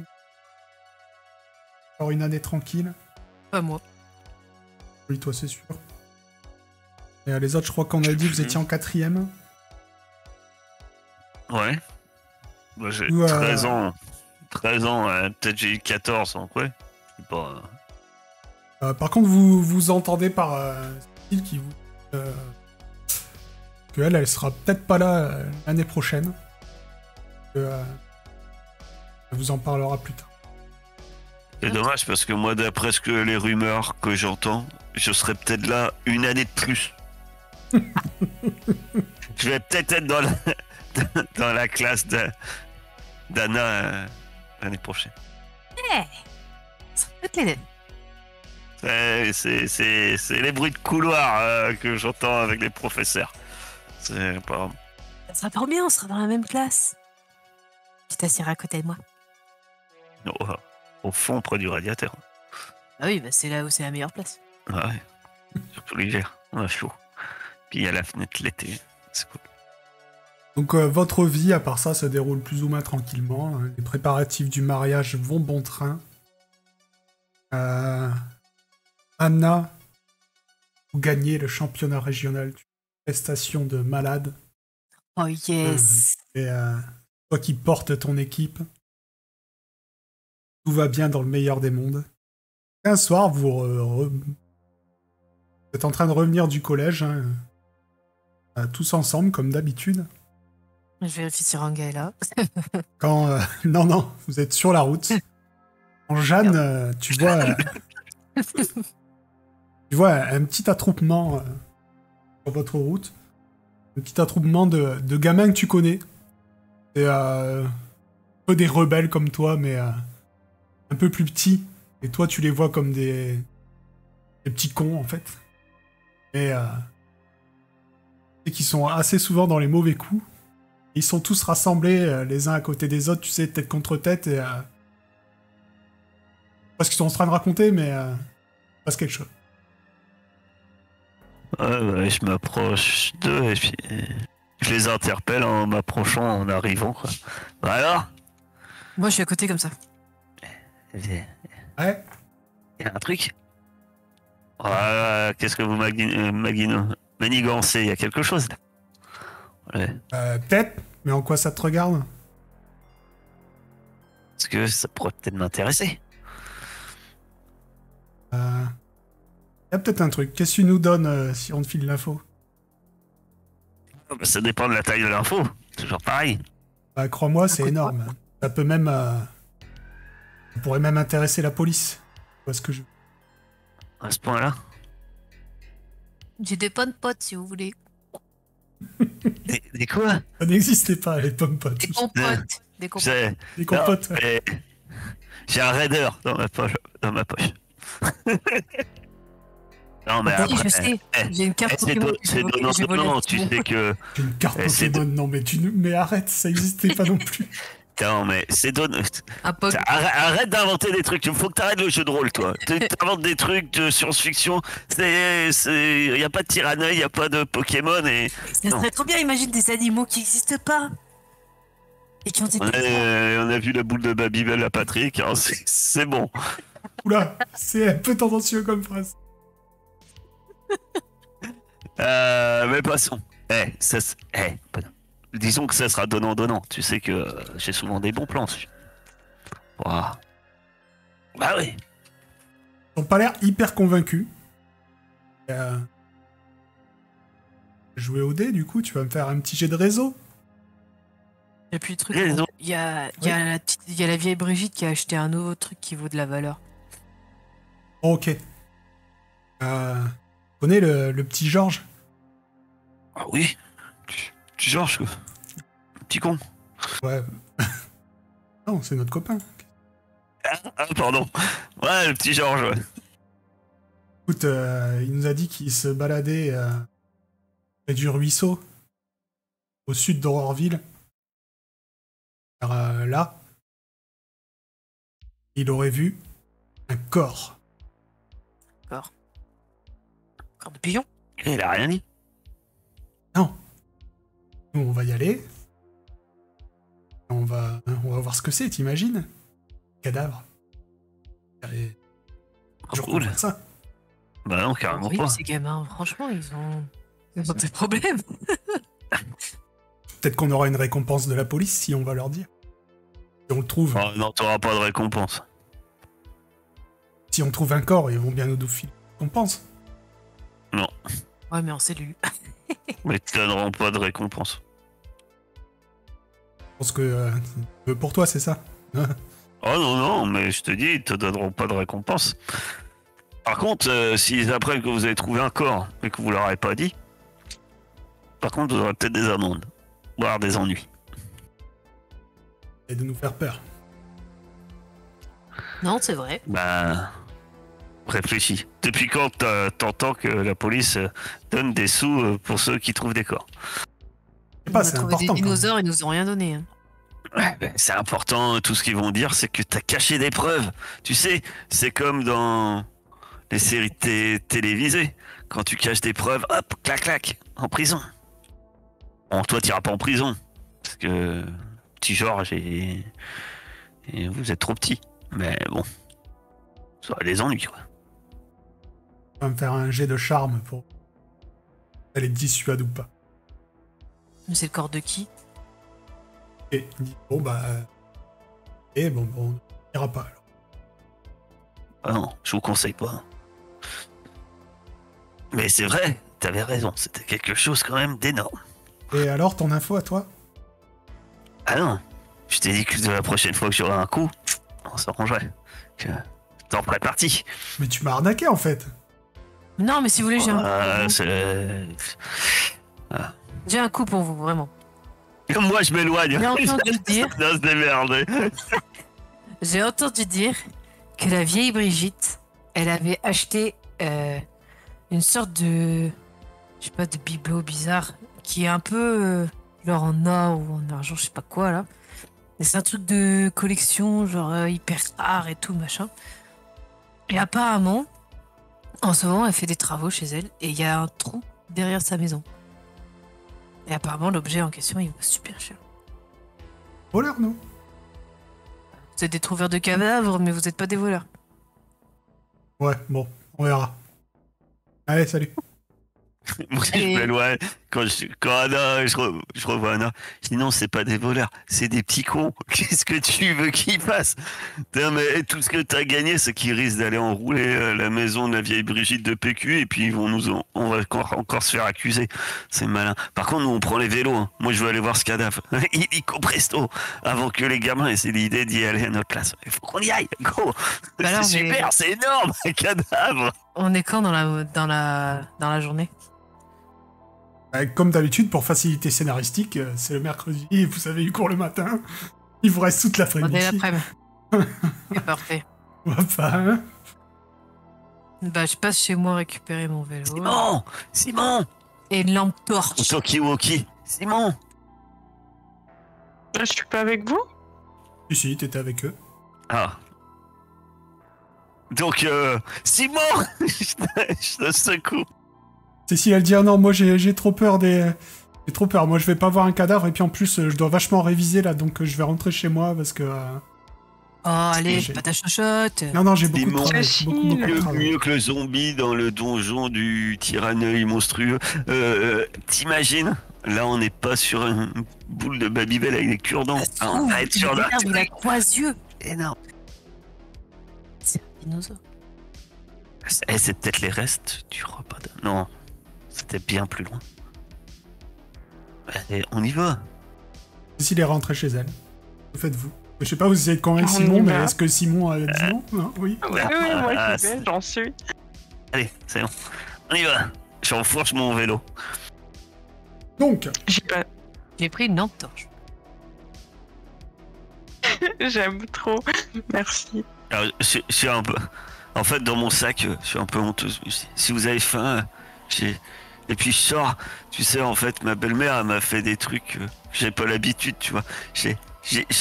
Encore une année tranquille. Pas moi. Oui, toi, c'est sûr. Et les autres, je crois qu'on a dit que vous étiez en 4ème. Ouais. Moi, j'ai Ouais. 13 ans. 13 ans, peut-être j'ai eu 14, donc ouais. C'est pas... Par contre, vous entendez par Cécile qui vous... que elle sera peut-être pas là l'année prochaine. Elle vous en parlera plus tard. C'est dommage parce que moi, d'après ce que les rumeurs que j'entends, je serais peut-être là une année de plus. Je vais peut-être être dans la classe d'Anna l'année prochaine. Ça peut être les C'est les bruits de couloir que j'entends avec les professeurs. C'est pas... Ça sera pas bien, on sera dans la même classe. Tu t'assieras à côté de moi. Non, au fond, près du radiateur. Ah oui, bah c'est là où c'est la meilleure place. Ouais. Surtout l'hiver, on a chaud. Puis il y a la fenêtre l'été. C'est cool. Donc votre vie, à part ça, se déroule plus ou moins tranquillement. Les préparatifs du mariage vont bon train. Anna, vous gagnez le championnat régional. Prestation de malade. Oh yes. Et toi qui portes ton équipe, tout va bien dans le meilleur des mondes. Un soir, vous êtes en train de revenir du collège, hein, tous ensemble, comme d'habitude. Je vérifie si Ranga est là. Quand... non, vous êtes sur la route. En Jeanne, tu vois... tu vois un petit attroupement sur votre route. Un petit attroupement de gamins que tu connais. C'est un peu des rebelles comme toi, mais un peu plus petits. Et toi, tu les vois comme des petits cons, en fait. Et qui sont assez souvent dans les mauvais coups. Ils sont tous rassemblés les uns à côté des autres, tu sais, tête contre tête. Et pas ce qu'ils sont en train de raconter, mais passe quelque chose. Ouais, je m'approche d'eux et puis je les interpelle en m'approchant, en arrivant, quoi. Bah alors? Moi, je suis à côté comme ça. Ouais. Y a un truc? Qu'est-ce que vous manigancez? Y a quelque chose là? Ouais. Peut-être, mais en quoi ça te regarde? Parce que ça pourrait peut-être m'intéresser. Y a peut-être un truc. Qu'est-ce que tu nous donnes si on te file l'info? Bah, ça dépend de la taille de l'info. C'est toujours pareil. Bah, crois-moi, c'est énorme. Ça peut même... ça pourrait même intéresser la police. Tu vois ce que je... À ce point-là? J'ai des bonnes potes, si vous voulez. Des quoi? Ça n'existait pas, les pommes potes. Des compotes. Des compotes. J'ai Les compotes. non, mais j'ai un raider dans ma poche. Non, mais Oui, après, je sais. J'ai une carte c'est Pokémon. c'est donnant, tu sais que... Une carte c'est Pokémon, non mais mais arrête, ça n'existait pas non plus. Non, mais c'est donnant. Un pote. Arrête d'inventer des trucs. Il faut que t'arrêtes le jeu de rôle, toi. T'inventes des trucs de science-fiction. Y a pas de Tyranneuil, y a pas de Pokémon et... Ça serait trop bien, imagine des animaux qui n'existent pas. Et qui ont été On a vu la boule de Babybel à Patrick, hein, c'est bon. Oula, c'est un peu tendancieux comme phrase. Mais passons. Disons que ça sera donnant-donnant. Tu sais que j'ai souvent des bons plans dessus. Waouh. Bah oui. Ils n'ont pas l'air hyper convaincus. Jouer au dé, du coup, tu vas me faire un petit jet de réseau. Et puis le truc, Raison. il y a la vieille Brigitte qui a acheté un nouveau truc qui vaut de la valeur. Ok. Tu connais le petit Georges? Ah oui. Tu Georges, quoi. Petit con. Ouais. Non, c'est notre copain. Ah, pardon. Ouais, le petit Georges, ouais. Écoute, il nous a dit qu'il se baladait près du ruisseau, au sud d'Aurorville. Là, il aurait vu un corps. Corps de pigeon. Il a rien dit. Non. Nous, on va y aller. On va voir ce que c'est, t'imagines? Cadavre. Et... toujours Cool. comme ça. Bah non, carrément Oui, pas. ces gamins, franchement, ils ont des problèmes. Peut-être qu'on aura une récompense de la police si on va leur dire. Si on le trouve. Oh, non, t'auras pas de récompense. Si on trouve un corps, ils vont bien nous filer une récompense. Non. Ouais, mais en cellule. Mais ils te donneront pas de récompense. Je pense que pour toi, c'est ça. Oh non, mais je te dis, ils te donneront pas de récompense. Par contre, si après que vous avez trouvé un corps et que vous leur avez pas dit, par contre, vous aurez peut-être des amendes, voire des ennuis. Et de nous faire peur. Non, c'est vrai. Bah, réfléchis. Depuis quand t'entends que la police donne des sous pour ceux qui trouvent des corps? Je sais On pas, a c'est trouvé important. des dinosaures, ils nous ont rien donné. Hein. Ouais, ben, c'est important, tout ce qu'ils vont dire, c'est que t'as caché des preuves. Tu sais, c'est comme dans les séries télévisées. Quand tu caches des preuves, hop, clac, clac, en prison. Bon, toi, t'iras pas en prison. Parce que petit Georges et vous êtes trop petits. Mais bon, ça a des ennuis, quoi. On va me faire un jet de charme pour... Elle est dissuade ou pas. Mais c'est le corps de qui? Et il dit, bon bah... Et bon, on n'ira pas alors. Ah non, je vous conseille pas. Mais c'est vrai, t'avais raison, c'était quelque chose quand même d'énorme. Et alors, ton info à toi? Ah non, je t'ai dit que la prochaine fois que j'aurai un coup, on s'arrangerait. Que t'en ferais partie. Mais tu m'as arnaqué en fait. Non, mais si vous voulez, j'ai un coup pour vous, vraiment. Moi, je m'éloigne. J'ai entendu dire... Non, se démerder. J'ai entendu dire que la vieille Brigitte, elle avait acheté une sorte de... Je sais pas, de bibelot bizarre, qui est un peu genre en or ou en argent, je sais pas quoi, là. Et c'est un truc de collection, genre hyper rare et tout, machin. Et apparemment, en ce moment, elle fait des travaux chez elle, et il y a un trou derrière sa maison. Et apparemment, l'objet en question, il vaut super cher. Voleur, non? Vous êtes des trouveurs de cadavres, mais vous êtes pas des voleurs. Ouais, bon, on verra. Allez, salut. Moi, je m'éloigne. Quand Anna, je revois Anna, je dis non, c'est pas des voleurs, c'est des petits cons. Qu'est-ce que tu veux qu'ils fassent? Putain, mais tout ce que t'as gagné, c'est qu'ils risquent d'aller enrouler la maison de la vieille Brigitte de PQ et puis ils vont on va encore se faire accuser. C'est malin. Par contre, nous, on prend les vélos. Hein. Moi, je veux aller voir ce cadavre. Illico presto. Avant que les gamins aient l'idée d'y aller à notre place. Il faut qu'on y aille. Go. Alors, c'est super, c'est énorme, un cadavre. On est quand dans la journée? Comme d'habitude, pour facilité scénaristique, c'est le mercredi, et vous avez eu cours le matin. Il vous reste toute On l'après-midi. est l'après-midi. C'est parfait. Enfin, Bah, je passe chez moi récupérer mon vélo. Simon. Et une lampe torche. Talkie-walkie. Simon. Je suis pas avec vous? si, t'étais avec eux. Ah. Donc, Simon. Je te secoue. Cécile, elle dit, ah non, moi j'ai trop peur des J'ai trop peur. Moi, je vais pas voir un cadavre et puis en plus, je dois vachement réviser là, donc je vais rentrer chez moi parce que. Oh, allez, j'ai- pas ta chochotte. Non, j'ai beaucoup de Simon. travail. Facile. Beaucoup de Mieux, travail. mieux que le zombie dans le donjon du tyranneuil monstrueux. T'imagines? Là, on n'est pas sur une boule de Babybel avec des cure-dents. Ah, on va être sur la... Il a 3 yeux. Énorme. C'est un dinosaure. C'est peut-être les restes du repas de... Non, c'était bien plus loin. Allez, on y va. S'il est rentré chez elle. Que faites-vous? Je sais pas, vous essayez de convaincre On Simon, y mais va. est-ce que Simon a dit non? Non. Oui. Oui, moi, Ah, je sais, c'est- j'en suis. Allez, c'est bon. On y va. J'enfourche mon vélo. Donc, J'ai pas... J'ai pris une lampe torche. J'aime trop. Merci. Alors, je suis un peu... En fait, dans mon sac, je suis un peu honteuse. Si vous avez faim, j'ai... Et puis je sors, tu sais, en fait, ma belle-mère, elle m'a fait des trucs que j'ai pas l'habitude, tu vois. J'ai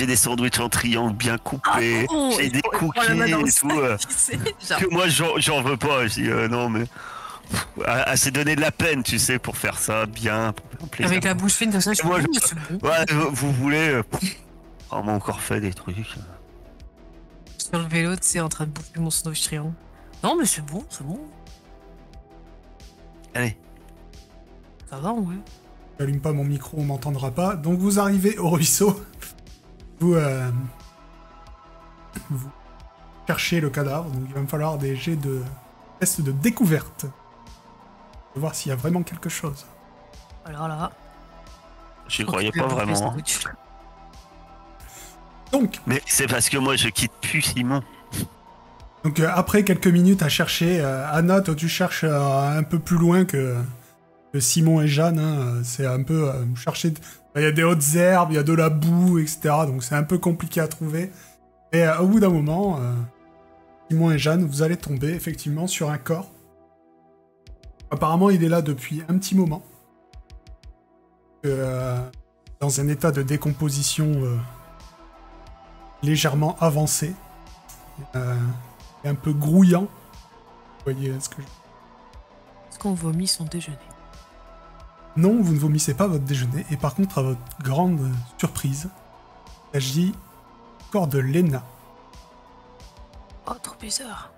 des sandwichs en triangle bien coupés, j'ai des cookies et tout. Que moi, j'en veux pas. Je dis, non, mais... Elle s'est donné de la peine, tu sais, pour faire ça bien, pour faire plaisir. Avec la bouche fine comme ça, je Moi, suis c'est bon. Ouais, vous voulez... On m'a encore fait des trucs. Sur le vélo, tu sais, en train de bouffer mon sandwich triangle. Non, mais c'est bon, c'est bon. Allez. Ça va, ouais. j'allume pas mon micro, on m'entendra pas. Donc vous arrivez au ruisseau. Vous cherchez le cadavre, donc il va me falloir des jets de tests de découverte. Pour voir s'il y a vraiment quelque chose. Alors là. J'y croyais pas vraiment. Hein. Donc, Mais c'est parce que moi, je quitte plus Simon. Après quelques minutes à chercher, Anna, toi tu cherches un peu plus loin que Simon et Jeanne. Hein, c'est un peu chercher. Il y a des hautes herbes, il y a de la boue, etc. Donc c'est un peu compliqué à trouver. Et au bout d'un moment, Simon et Jeanne, vous allez tomber effectivement sur un corps. Apparemment, il est là depuis un petit moment. Dans un état de décomposition légèrement avancé. Et un peu grouillant. Vous voyez ce que je... Est-ce qu'on vomit son déjeuner? Non, vous ne vomissez pas votre déjeuner. Et par contre, à votre grande surprise, il s'agit du corps de Lena. Oh, trop bizarre.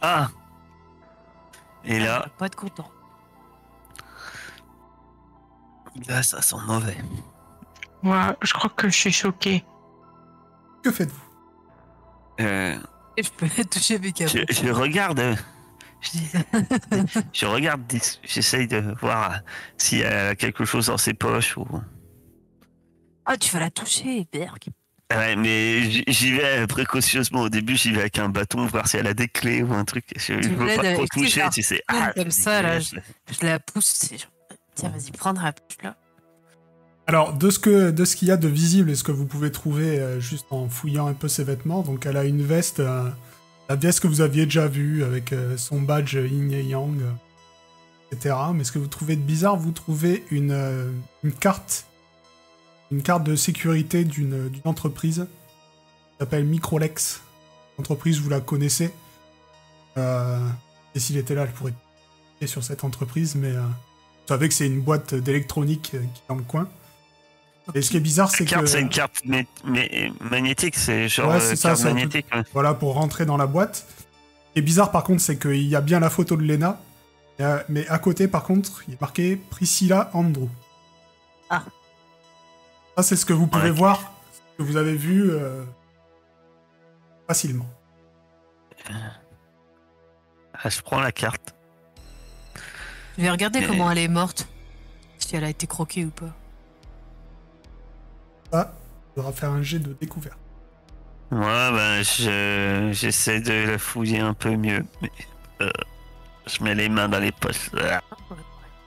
Ah. Et Elle là, va pas être content. ça sent mauvais. Moi, je crois que je suis choquée. Que faites-vous? Euh, Et je peux la toucher avec un je regarde. Je regarde. J'essaye de voir s'il y a quelque chose dans ses poches ou. Ah, tu vas la toucher, Berg. Ouais, mais j'y vais précautionneusement. Au début, j'y vais avec un bâton, voir si elle a des clés ou un truc. Je veux l'aides pas trop avec tes toucher, armes. tu sais. Comme ça, là, je la pousse. C'est genre, tiens, vas-y, prends la pousse là. Alors, de ce qu'il y a de visible et ce que vous pouvez trouver juste en fouillant un peu ses vêtements, donc elle a une veste, la veste que vous aviez déjà vue avec son badge Yin et Yang, etc. Mais ce que vous trouvez de bizarre, vous trouvez une carte de sécurité d'une entreprise qui s'appelle Microlex. L'entreprise, vous la connaissez. Et s'il était là, je pourrais cliquer sur cette entreprise, mais vous savez que c'est une boîte d'électronique qui est dans le coin. Et ce qui est bizarre, c'est que... C'est une carte magnétique, c'est genre Ouais, c'est ça, carte c'est un magnétique. Ouais. Voilà, pour rentrer dans la boîte. Ce qui est bizarre, par contre, c'est qu'il y a bien la photo de Lena, mais à côté, par contre, il est marqué Priscilla Andrew. Ah. Ça, c'est ce que vous pouvez Ouais. voir, ce que vous avez vu facilement. Ah, je prends la carte. Je vais regarder Mais- comment elle est morte. Si elle a été croquée ou pas. Ça, il faudra faire un jet de découverte. Ouais, ben, j'essaie de la fouiller un peu mieux. Mais, je mets les mains dans les poches. Ah.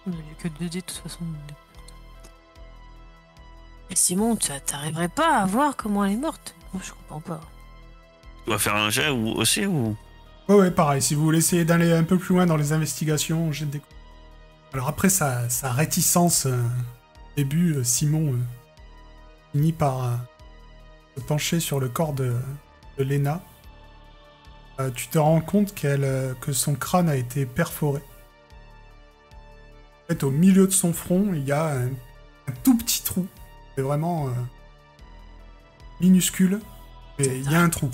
Il n'y a que 2 dés de toute façon. Et Simon, t'arriverais pas à voir comment elle est morte? Moi, je comprends pas. Tu vas faire un jet aussi ou... Ouais, pareil, si vous voulez essayer d'aller un peu plus loin dans les investigations, jet de découverte. Alors après sa réticence au début, Simon finit par se pencher sur le corps de Lena. Tu te rends compte que son crâne a été perforé. En fait, au milieu de son front, il y a un tout petit trou. C'est vraiment minuscule, mais il y a un trou.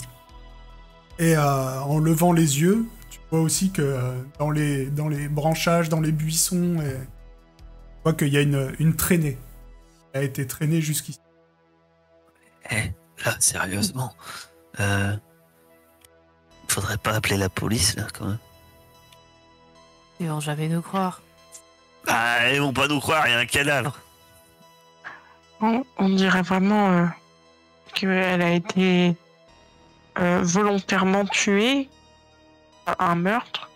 Et en levant les yeux, tu vois aussi que dans les branchages, dans les buissons, tu vois qu'il y a une traînée. Elle a été traînée jusqu'ici. Eh, là, sérieusement, faudrait pas appeler la police, là, quand même. Ils vont jamais nous croire. Ah, ils vont pas nous croire, il y a un cadavre. On dirait vraiment qu'elle a été volontairement tuée. Un meurtre.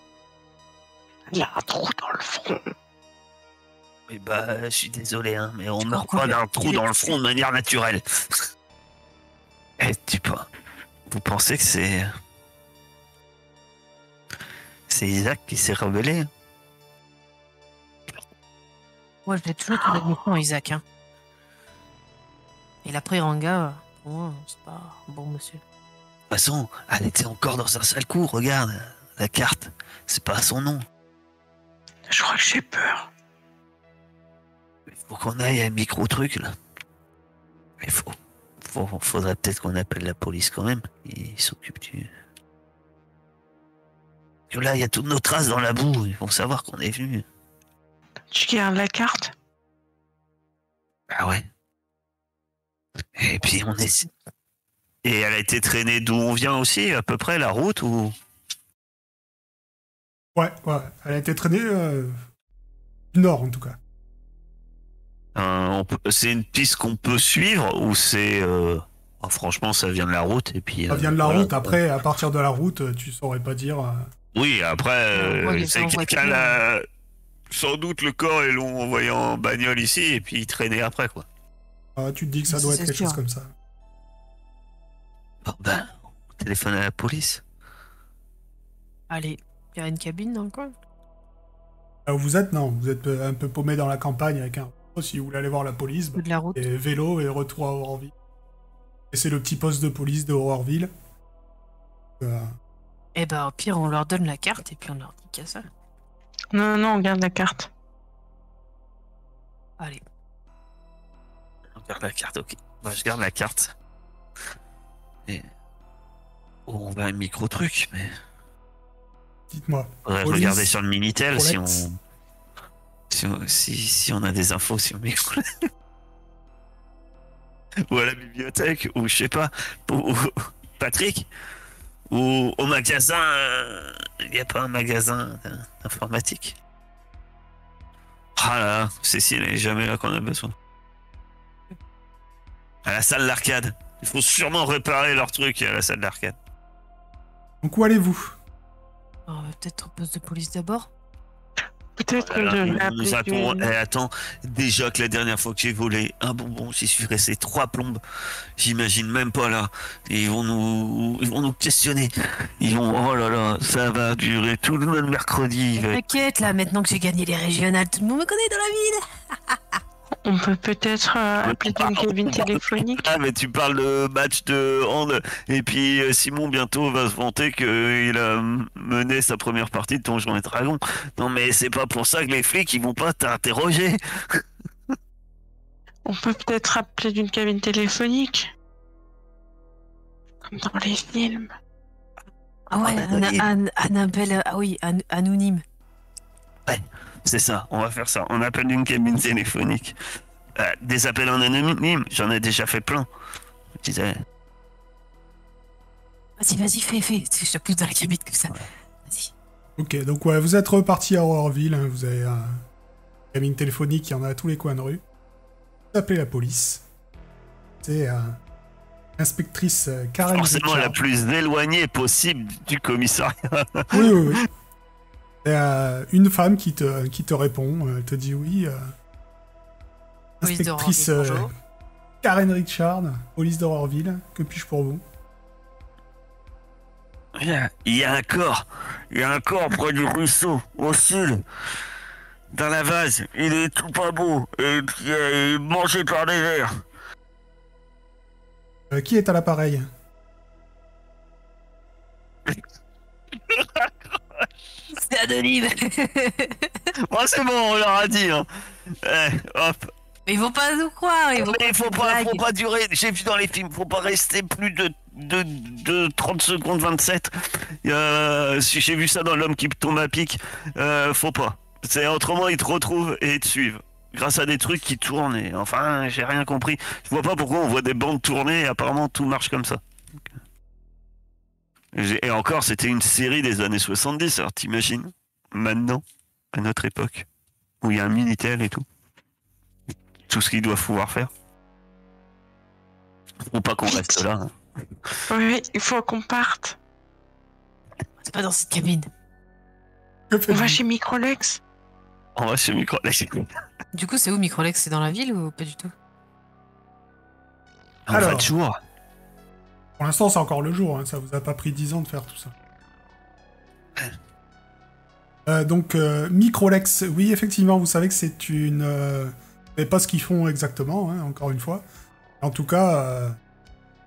Il y a un trou dans le front. Oui, bah, je suis désolé, hein, mais on meurt comprends pas d'un bien. trou dans le front de manière naturelle. Eh, vous pensez que c'est Isaac qui s'est rebellé? Moi, je l'ai toujours trouvé méchant, Isaac. Hein. Et la Ranga, pour moi, c'est pas un bon monsieur. De toute façon, elle était encore dans un sale coup, regarde, la carte, c'est pas son nom. Je crois que j'ai peur. Il faut qu'on aille à un micro-truc, là. Il faudrait peut-être qu'on appelle la police quand même, ils s'occupent du... Parce que là, il y a toutes nos traces dans la boue, ils vont savoir qu'on est venu. Tu gardes la carte? Ah ouais. Et puis on est... Et elle a été traînée d'où on vient aussi, à peu près, la route, ou... Ouais. Elle a été traînée du nord, en tout cas. C'est une piste qu'on peut suivre, ou c'est... oh, franchement, ça vient de la route, et puis... Ça vient de la voilà. route. Après, à partir de la route, tu saurais pas dire... Oui, après, Ouais, c'est les gens quelqu'un voient là... Sans doute le corps, ils l'ont envoyé en bagnole ici, et puis il traînait après, quoi. tu te dis que ça doit être C'est quelque sûr. chose comme ça. Bon, ben, on téléphone à la police. Allez, il y a une cabine dans le coin. Là où vous êtes, non. Vous êtes un peu paumé dans la campagne avec un... Si vous voulez aller voir la police, Au bout de la route. et vélo et retour à Horrorville. Et c'est le petit poste de police de Horrorville. Eh ben, au pire, on leur donne la carte et puis on leur dit qu'il y a ça. Non, on garde la carte. Allez. On garde la carte, ok. Moi, je garde la carte. Et... Oh, on va à un micro-truc, mais... Dites-moi. Faudrait Police, regarder sur le Minitel si on... Paulette. Si on a des infos sur micro. Ou à la bibliothèque, ou je sais pas, ou Patrick, ou au magasin. Il n'y a pas un magasin d'informatique. Ah là là, Cécile, elle est jamais là qu'on a besoin. À la salle d'arcade. Il faut sûrement réparer leur truc à la salle d'arcade. Donc où allez-vous? On va peut-être au poste de police d'abord. Peut-être que je Ils vais nous appeler attendront. du- Eh, attends, déjà que la dernière fois que j'ai volé un bonbon, j'y suis resté 3 plombes. J'imagine même pas là. Ils vont nous questionner. Oh là là, ça va durer tout le mercredi. Il va être- T'inquiète, là, maintenant que j'ai gagné les régionales, tout le monde me connaît dans la ville. On peut peut-être appeler d'une cabine téléphonique. Ah, mais tu parles de match de hand, et puis Simon bientôt va se vanter qu'il a mené sa première partie de Donjons et Dragons. Non, mais c'est pas pour ça que les flics ils vont pas t'interroger. On peut peut-être appeler d'une cabine téléphonique. Comme dans les films. Ah ouais, un appel, ah oui, anonyme. C'est ça, on va faire ça. On appelle une cabine téléphonique. Des appels en anonyme, j'en ai déjà fait plein. Je disais, Vas-y, fais. Je te pousse dans la cabine comme ça. Vas-y. Ok, donc ouais, vous êtes reparti à Horrorville. Hein, vous avez un cabine téléphonique, il y en a à tous les coins de rue. Vous appelez la police. C'est inspectrice Karen forcément Richard. la plus éloignée possible du commissariat. Oui. Et une femme qui te répond, elle te dit oui. Police Inspectrice d'Horrorville, bonjour. Karen Richard, police d'Horrorville, que puis-je pour vous? Il y a un corps près du ruisseau, au sud, dans la vase. Il est tout pas beau, et puis il est mangé par des vers. Qui est à l'appareil? C'est anonyme. Bon, c'est bon, on leur a dit. Hein. Hop. Mais ils vont pas nous croire. Ils vont Mais faut faire pas, des blagues. durer. J'ai vu dans les films, faut pas rester plus de 30 secondes 27. Si j'ai vu ça dans L'homme qui tombe à pic, faut pas. C'est autrement ils te retrouvent et ils te suivent. Grâce à des trucs qui tournent et enfin j'ai rien compris. Je vois pas pourquoi on voit des bandes tourner et apparemment tout marche comme ça. Et encore c'était une série des années 70, alors t'imagines maintenant, à notre époque, où il y a un Minitel et tout. Tout ce qu'ils doivent pouvoir faire. Faut pas qu'on reste là. Hein. Oui, il faut qu'on parte. C'est pas dans cette cabine. Que On faites-vous? va chez Microlex. On va chez Micro. Du coup, c'est où Microlex? C'est dans la ville ou pas du tout? On va Alors. de jour. Pour l'instant, c'est encore le jour, hein, ça vous a pas pris 10 ans de faire tout ça. Donc, Microlex, oui, effectivement, vous savez que c'est une... Vous savez pas ce qu'ils font exactement, hein, encore une fois. En tout cas,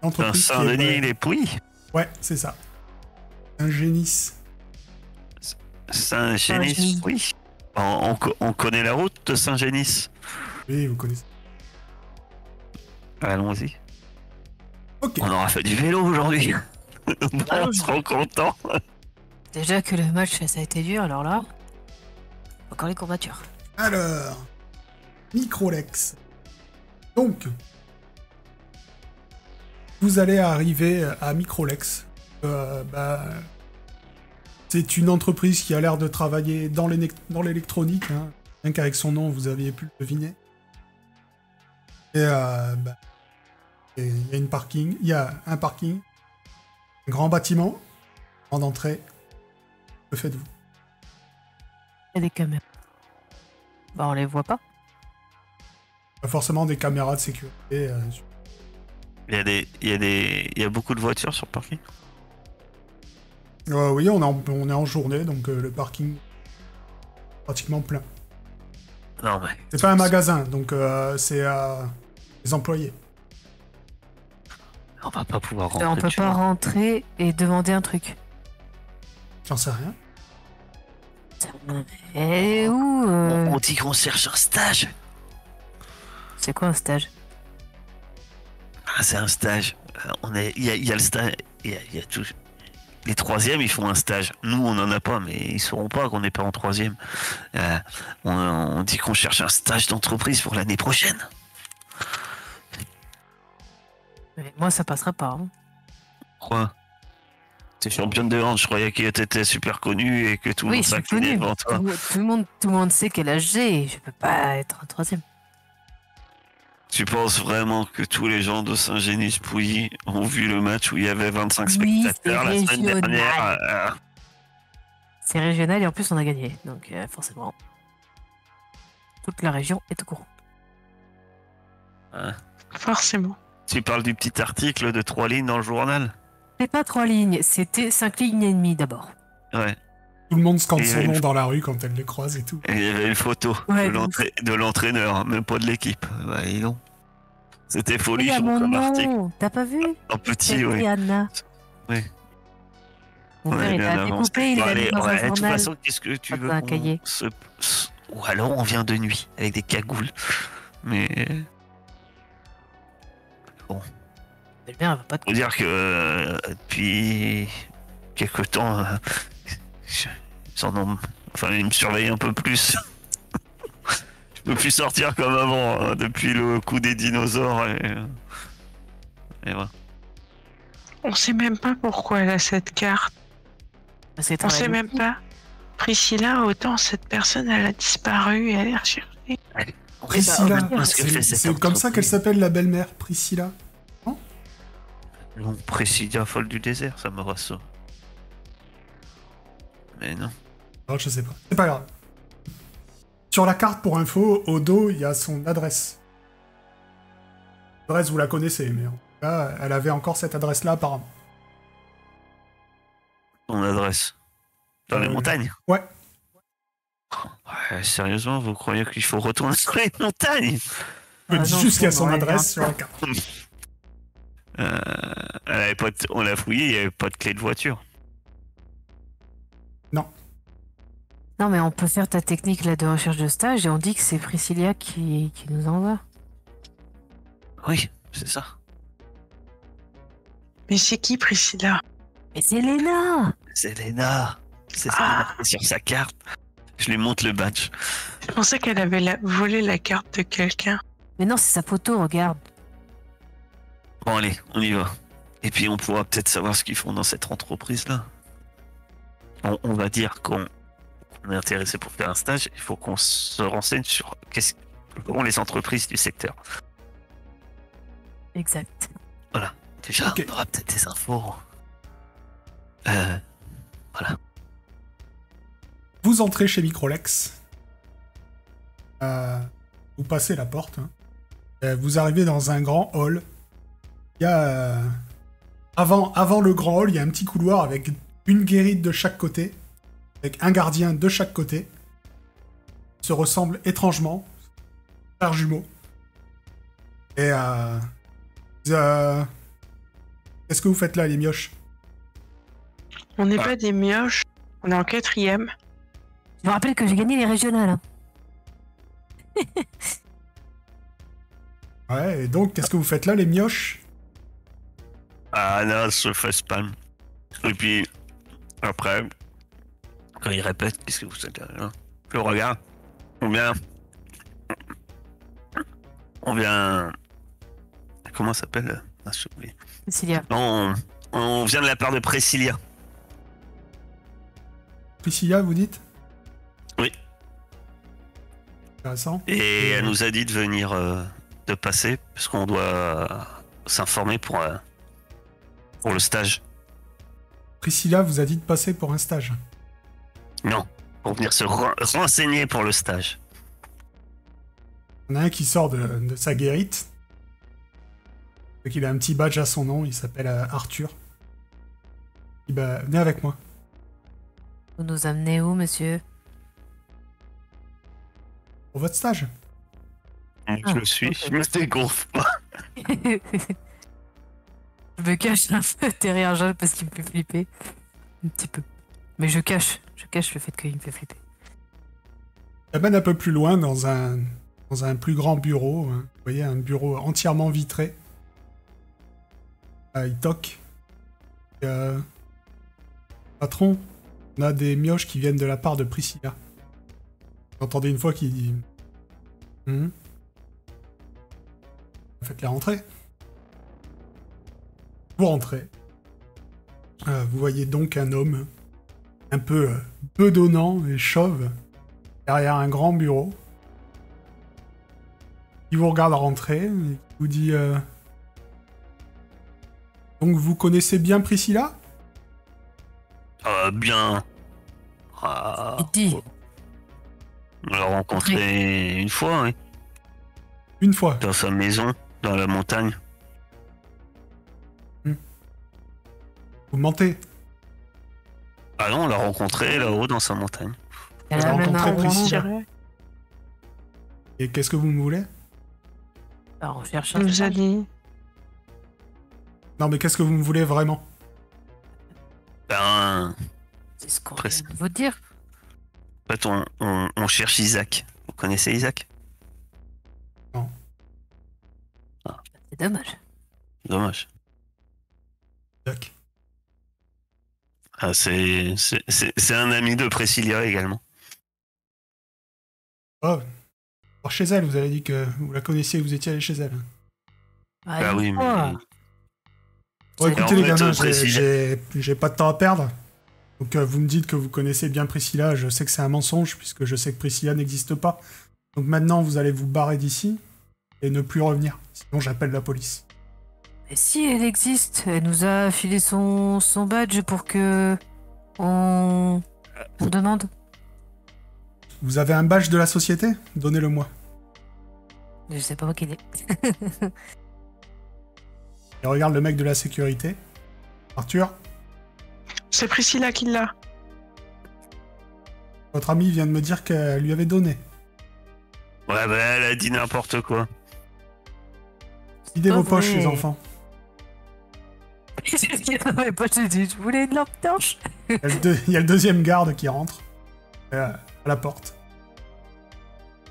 l'entreprise qui est... Saint-Denis, les Pouilles. Ouais, c'est ça. Un génie. Saint-Génis, oui. On connaît la route de Saint-Génis. Oui, vous connaissez. Allons-y. Ok. On aura fait du vélo aujourd'hui. On se rend content. Déjà que le match, ça a été dur, alors là... Encore les courbatures. Alors, Microlex. Donc, vous allez arriver à Microlex. C'est une entreprise qui a l'air de travailler dans l'électronique. Hein. Rien qu'avec son nom, vous aviez pu le deviner. Et il y a un parking, un grand bâtiment, grande entrée. Que faites-vous? Il y a des caméras. Bah, on les voit pas. Pas forcément des caméras de sécurité. Il y a beaucoup de voitures sur le parking. Oui, on est en journée, donc le parking est pratiquement plein. Non mais. C'est pas un magasin, donc c'est les employés. On va pas pouvoir rentrer. On peut tu pas vois. rentrer et demander un truc. J'en sais rien. Et où On dit qu'on cherche un stage. C'est quoi un stage? Ah, c'est un stage. Il y a le stage. Il y a tout. Les troisièmes, ils font un stage. Nous, on en a pas, mais ils sauront pas qu'on n'est pas en troisième. On dit qu'on cherche un stage d'entreprise pour l'année prochaine. Mais moi, ça passera pas. Hein. Quoi? T'es championne de hand, je croyais que t'étais super connu et que tout le Oui, monde je suis s'inclinait connu. devant toi. Tout le monde sait quel âge j'ai. Je peux pas être un troisième. Tu penses vraiment que tous les gens de Saint-Génis-Pouilly ont vu le match où il y avait 25 Oui, spectateurs c'est la semaine régional. dernière? C'est régional et en plus, on a gagné. Donc, forcément, toute la région est au courant. Forcément. Tu parles du petit article de 3 lignes dans le journal? C'est pas 3 lignes, c'était 5 lignes et demie d'abord. Ouais. Tout le monde scande Et son il y a nom une- dans la rue quand elle les croise et tout. Et il y avait une photo Ouais, de l'entraîneur, même pas de l'équipe. Bah, dis donc. C'était Il y folichon a mon comme article. nom, t'as pas vu? En petit, C'est oui. Anna. Oui. Mon On père, est il bien a avancé. découpé, il Bon, l'a allez, mis dans ouais, un de toute journal. façon, qu'est-ce que tu Dans veux un qu'on cahier. Ou alors on vient de nuit, avec des cagoules. Mais Le mien, elle va pas te faut dire que depuis quelque temps, ils me surveillent un peu plus. Je peux plus sortir comme avant, hein, depuis le coup des dinosaures. Et voilà. On sait même pas pourquoi elle a cette carte. C'est On sait même pas. Priscilla, autant cette personne, elle a disparu et elle est recherchée. Priscilla, parce que fait cette c'est comme ça qu'elle entreprise. s'appelle la belle-mère, Priscilla. Non, Priscilla folle du désert, ça me rassure. Mais non. Alors, je sais pas. C'est pas grave. Sur la carte, pour info, au dos, il y a son adresse. L'adresse, vous la connaissez, mais en tout cas, elle avait encore cette adresse-là, apparemment. Ton adresse. Dans les montagnes. Ouais. Ouais, sérieusement, vous croyez qu'il faut retourner sur les montagnes? Je Ah dis non, juste qu'il y a c'est son bon, adresse ouais, sur la carte. Elle avait pas on l'a fouillé, il n'y avait pas de clé de voiture. Non, Non, mais on peut faire ta technique là de recherche de stage et on dit que c'est Priscilla qui nous envoie. Oui, c'est ça. Mais c'est qui, Priscilla? Mais c'est Léna! C'est Léna. C'est ça qui est marqué sur sa carte. Je lui montre le badge. Je pensais qu'elle avait volé la carte de quelqu'un. Mais non, c'est sa photo, regarde. Bon, allez, on y va. Et puis, on pourra peut-être savoir ce qu'ils font dans cette entreprise-là. On va dire qu'on est intéressé pour faire un stage. Il faut qu'on se renseigne sur qu'est-ce que font les entreprises du secteur. Exact. Déjà, Ok. on aura peut-être des infos. Voilà. Vous entrez chez Microlex. Vous passez la porte. Hein. Vous arrivez dans un grand hall. Il y a... avant le grand hall, il y a un petit couloir avec une guérite de chaque côté. Avec un gardien de chaque côté. Ils se ressemblent étrangement. Frères jumeaux. Et... Qu'est-ce que vous faites là, les mioches? On n'est pas des mioches, on est en 4e. Je vous rappelle que j'ai gagné les régionales. Hein. Ouais, et donc, qu'est-ce que vous faites là, les mioches? Ah là, se fasse pas. Et puis, après, quand il répète, qu'est-ce que vous faites là? Je le regarde. On vient. Comment ça s'appelle? Ah, j'ai oublié. Priscilla. Non, on vient de la part de Priscilla. Priscilla, vous dites? Oui. Intéressant. Et elle nous a dit de venir, de passer, parce qu'on doit s'informer pour le stage. Priscilla vous a dit de passer pour un stage. Non, pour venir se renseigner pour le stage. Il y en a un qui sort de sa guérite. Donc il a un petit badge à son nom, il s'appelle Arthur. Il dit, bah, venez avec moi. Vous nous amenez où, monsieur? Pour votre stage. Je le suis, ok. je me dégonfle pas. Je me cache un peu derrière Jean parce qu'il me fait flipper. Un petit peu. Mais je cache le fait qu'il me fait flipper. Il amène un peu plus loin dans un plus grand bureau. Hein. Vous voyez, un bureau entièrement vitré. Il toque. Et, patron, on a des mioches qui viennent de la part de Priscilla. Vous entendez une fois qu'il dit... Faites-les rentrer. Vous rentrez. Vous voyez donc un homme un peu bedonnant et chauve derrière un grand bureau. Il vous regarde rentrer et vous dit donc vous connaissez bien Priscilla? Bien. Il dit. On l'a rencontré une fois, oui. Une fois. Dans sa maison, dans la montagne. Vous mentez. Ah non, on l'a rencontré là-haut dans sa montagne. Elle J'ai a même rencontré un Priscilla. rond. Et qu'est-ce que vous me voulez? Alors, on cherche On un nous a stage. dit. Non mais qu'est-ce que vous me voulez vraiment? Ben, C'est ce qu'on Presque. vient de vous dire. en fait, on cherche Isaac. Vous connaissez Isaac? C'est dommage. Dommage. Jack. Ah, c'est un ami de Priscilla également. Oh. Alors chez elle, vous avez dit que vous la connaissiez, vous étiez allé chez elle. Bah oui, mais... Bon, C'est- écoutez en les fait, gamins, Priscilla- j'ai pas de temps à perdre. Donc vous me dites que vous connaissez bien Priscilla, je sais que c'est un mensonge, puisque je sais que Priscilla n'existe pas. Donc maintenant, vous allez vous barrer d'ici et ne plus revenir. Sinon, j'appelle la police. Mais si elle existe, elle nous a filé son badge pour que on demande. Vous avez un badge de la société? Donnez-le-moi. Je sais pas qui il est. Et regarde le mec de la sécurité. Arthur, C'est Priscilla qui l'a. votre ami vient de me dire qu'elle lui avait donné. Ouais, bah elle a dit n'importe quoi. Videz Pas vos poches, vrai. les enfants. Je voulais une lampe torche. Il y a le deuxième garde qui rentre. à la porte.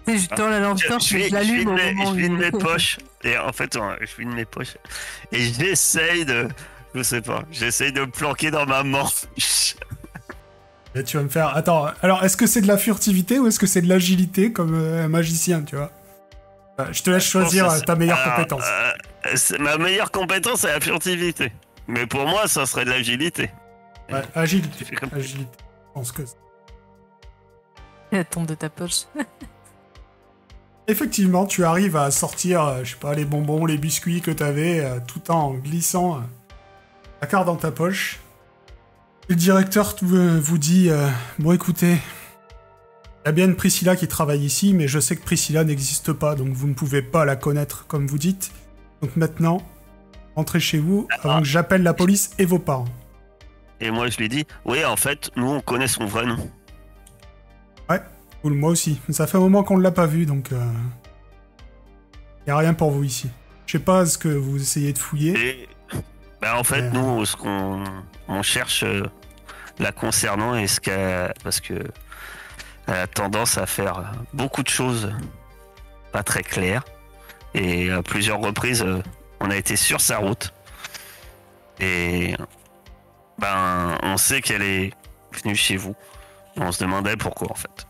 Tu sais, je tends la lampe torche, je l'allume au moment où... Je vide mes poches. Et en fait, je vide mes poches. Et j'essaye de... Je sais pas. J'essaye de me planquer dans ma manche. Et tu vas me faire... Attends, alors est-ce que c'est de la furtivité ou est-ce que c'est de l'agilité comme un magicien, tu vois? Je te laisse choisir ta meilleure compétence. Ma meilleure compétence, c'est la furtivité. Mais pour moi, ça serait de l'agilité. Ouais, agilité. Agilité. Je pense que... Elle tombe de ta poche. Effectivement, tu arrives à sortir, je sais pas, les bonbons, les biscuits que t'avais, tout en glissant la carte dans ta poche. Le directeur vous dit bon, écoutez, il y a bien une Priscilla qui travaille ici, mais je sais que Priscilla n'existe pas, donc vous ne pouvez pas la connaître, comme vous dites. Donc maintenant, rentrez chez vous avant que j'appelle la police et vos parents. Et moi, je lui dis oui, en fait, nous, on connaît son vrai nom. Ouais, cool, moi aussi. Ça fait un moment qu'on ne l'a pas vu, donc... y a rien pour vous ici. Je sais pas ce que vous essayez de fouiller. Et, en fait, nous, ce qu'on cherche la concernant, et ce qu'elle... Parce que elle a tendance à faire beaucoup de choses pas très claires. Et à plusieurs reprises, on a été sur sa route. Et on sait qu'elle est venue chez vous. Et on se demandait pourquoi, en fait.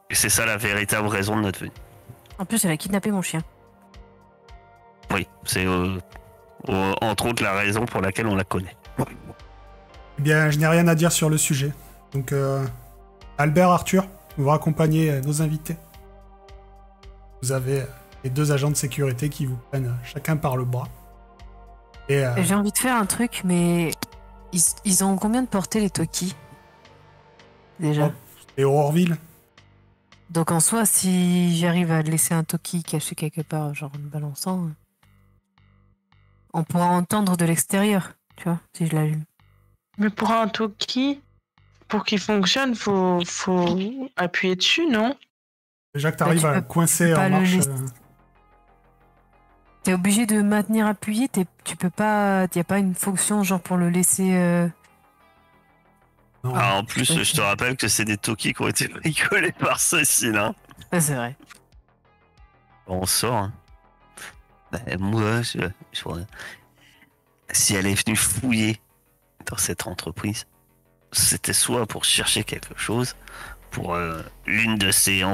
Et c'est ça la véritable raison de notre venue. En plus, elle a kidnappé mon chien. Oui, c'est entre autres la raison pour laquelle on la connaît. Eh bien, je n'ai rien à dire sur le sujet. Donc, Albert, Arthur, vous raccompagnez nos invités. Vous avez les 2 agents de sécurité qui vous prennent chacun par le bras. Et j'ai envie de faire un truc, mais ils ont combien de portées, les Toki? Déjà. Et Aurorville. Donc en soi, si j'arrive à laisser un Toki caché quelque part, genre en le balançant, on pourra entendre de l'extérieur, tu vois, si je l'allume. Mais pour un Toki, pour qu'il fonctionne, faut appuyer dessus, non? Déjà que t'arrives à coincer en marche... T'es obligé de maintenir appuyé, tu peux pas... Y a pas une fonction genre pour le laisser... Non. En plus, je te rappelle que c'est des Toki qui ont été bricolés par Cécile, hein. Ah, c'est vrai. On sort, hein. Moi, si elle est venue fouiller dans cette entreprise, c'était soit pour chercher quelque chose, pour l'une de ces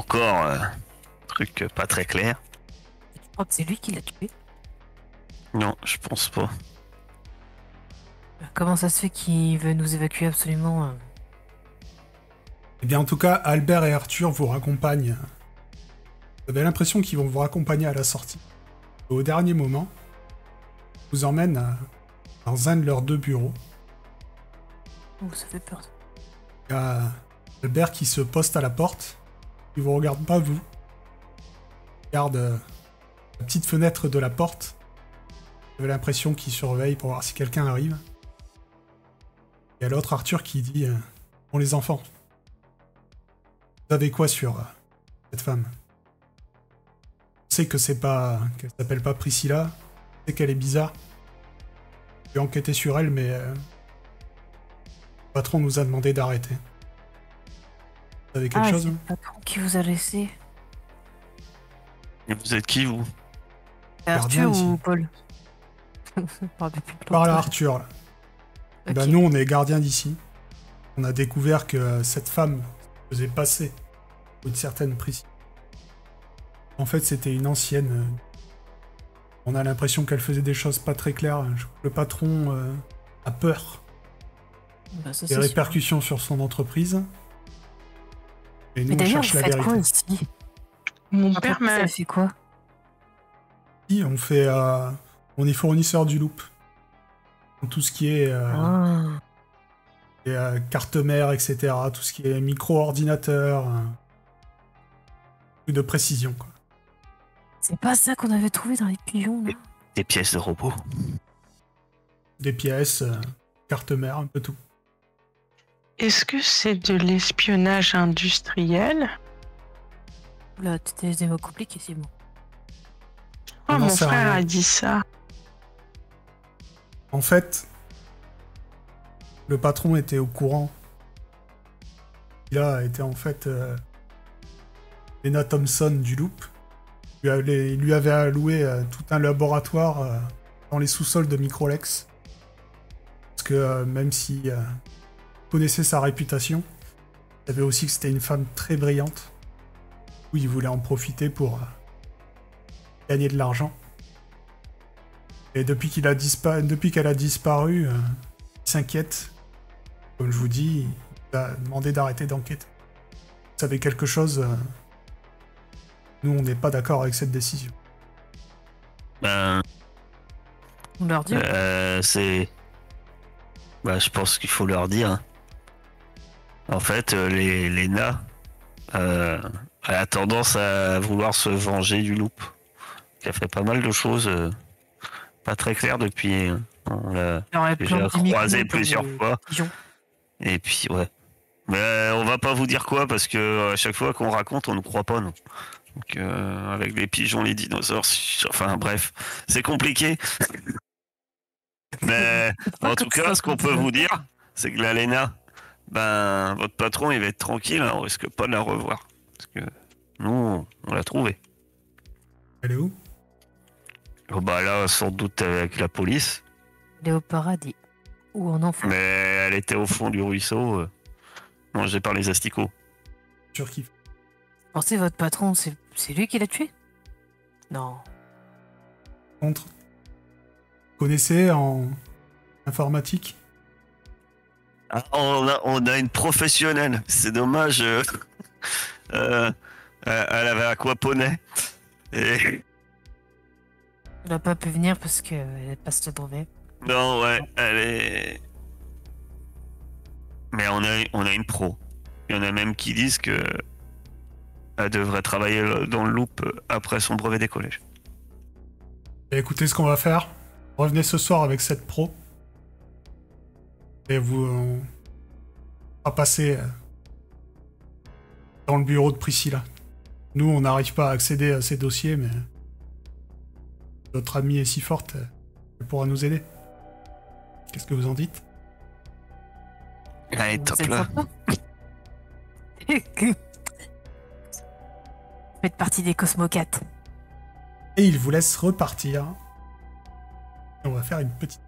trucs pas très clairs. Tu crois que c'est lui qui l'a tué? Non, je pense pas. Comment ça se fait qu'il veut nous évacuer absolument? Eh bien, en tout cas, Albert et Arthur vous raccompagnent. Vous avez l'impression qu'ils vont vous raccompagner à la sortie. Et au dernier moment, ils vous emmènent dans un de leurs 2 bureaux. Oh, ça fait peur. Il y a Albert qui se poste à la porte. Il vous regarde pas, vous. Il regarde la petite fenêtre de la porte. Vous avez l'impression qu'il surveille pour voir si quelqu'un arrive. Il y a l'autre Arthur qui dit bon, les enfants, vous avez quoi sur cette femme? Je sais que c'est pas... qu'elle s'appelle pas Priscilla. Je sais qu'elle est bizarre. J'ai enquêté sur elle, mais... le patron nous a demandé d'arrêter. Vous avez quelque chose? C'est le patron qui vous a laissé. Et vous êtes qui, vous? Gardien Arthur ici. ou Paul? Parle à Arthur, là. Ok. Bah, nous, on est gardiens d'ici. On a découvert que cette femme faisait passer pour une certaine Priscilla. En fait, c'était une ancienne. On a l'impression qu'elle faisait des choses pas très claires. Le patron a peur Bah, ça, des c'est répercussions sur son entreprise. Et nous, Mais on d'ailleurs, cherche vous la faites quoi vérité. ici? Mon Ah, père pourquoi m'a... ça fait quoi? Ici, on fait, on est fournisseur du loop. Tout ce qui est Ah. carte mère, etc. Tout ce qui est micro-ordinateur. Truc de précision, quoi. C'est pas ça qu'on avait trouvé dans les pigeons, là? Des pièces de robots. Des pièces, carte mère, un peu tout. Est-ce que c'est de l'espionnage industriel? Là, tu des mots compliqués, c'est bon. Oh, On n'en mon sait frère rien. a dit ça. En fait, le patron était au courant Là était en fait Lena Thompson du Loop. Il lui avait alloué tout un laboratoire dans les sous-sols de Microlex. Parce que même si connaissait sa réputation, il savait aussi que c'était une femme très brillante. Où il voulait en profiter pour gagner de l'argent. Et depuis qu'elle a disparu, il s'inquiète. Comme je vous dis, il a demandé d'arrêter d'enquêter. Vous savez quelque chose nous, on n'est pas d'accord avec cette décision. Ben, On leur dit. c'est... Bah, je pense qu'il faut leur dire. En fait, Lena elle a tendance à vouloir se venger du Loop. Elle a fait pas mal de choses pas très claires depuis. On l'a déjà croisé plusieurs fois. Et puis, ouais. Mais on va pas vous dire quoi parce que à chaque fois qu'on raconte, on ne croit pas, non. Donc, avec les pigeons, les dinosaures, enfin bref, c'est compliqué. Mais en tout cas, ce qu'on peut vous dire, c'est que la Lena, ben, votre patron, il va être tranquille, hein, on risque pas de la revoir. Parce que nous, on l'a trouvée. Elle est où? Oh, bah là, sans doute avec la police. Elle est au paradis. Ou en enfer. Mais elle était au fond du ruisseau, mangée par les asticots. Surkiff. Pensez, votre patron, c'est lui qui l'a tué? Non. Contre. Connaissez en informatique? Ah, on a une professionnelle. C'est dommage. Elle avait aquaponé. Et... Elle n'a pas pu venir parce qu'elle passe le brevet. Non, ouais, elle est... Mais on a une pro. Il y en a même qui disent que elle devrait travailler dans le Loop après son brevet des collèges. Et écoutez ce qu'on va faire. Revenez ce soir avec cette pro. Et on va passer dans le bureau de Priscilla. Nous, on n'arrive pas à accéder à ces dossiers, mais notre amie est si forte, elle pourra nous aider. Qu'est-ce que vous en dites? Allez, top là. Faites partie des Cosmocates. Et il vous laisse repartir. Et on va faire une petite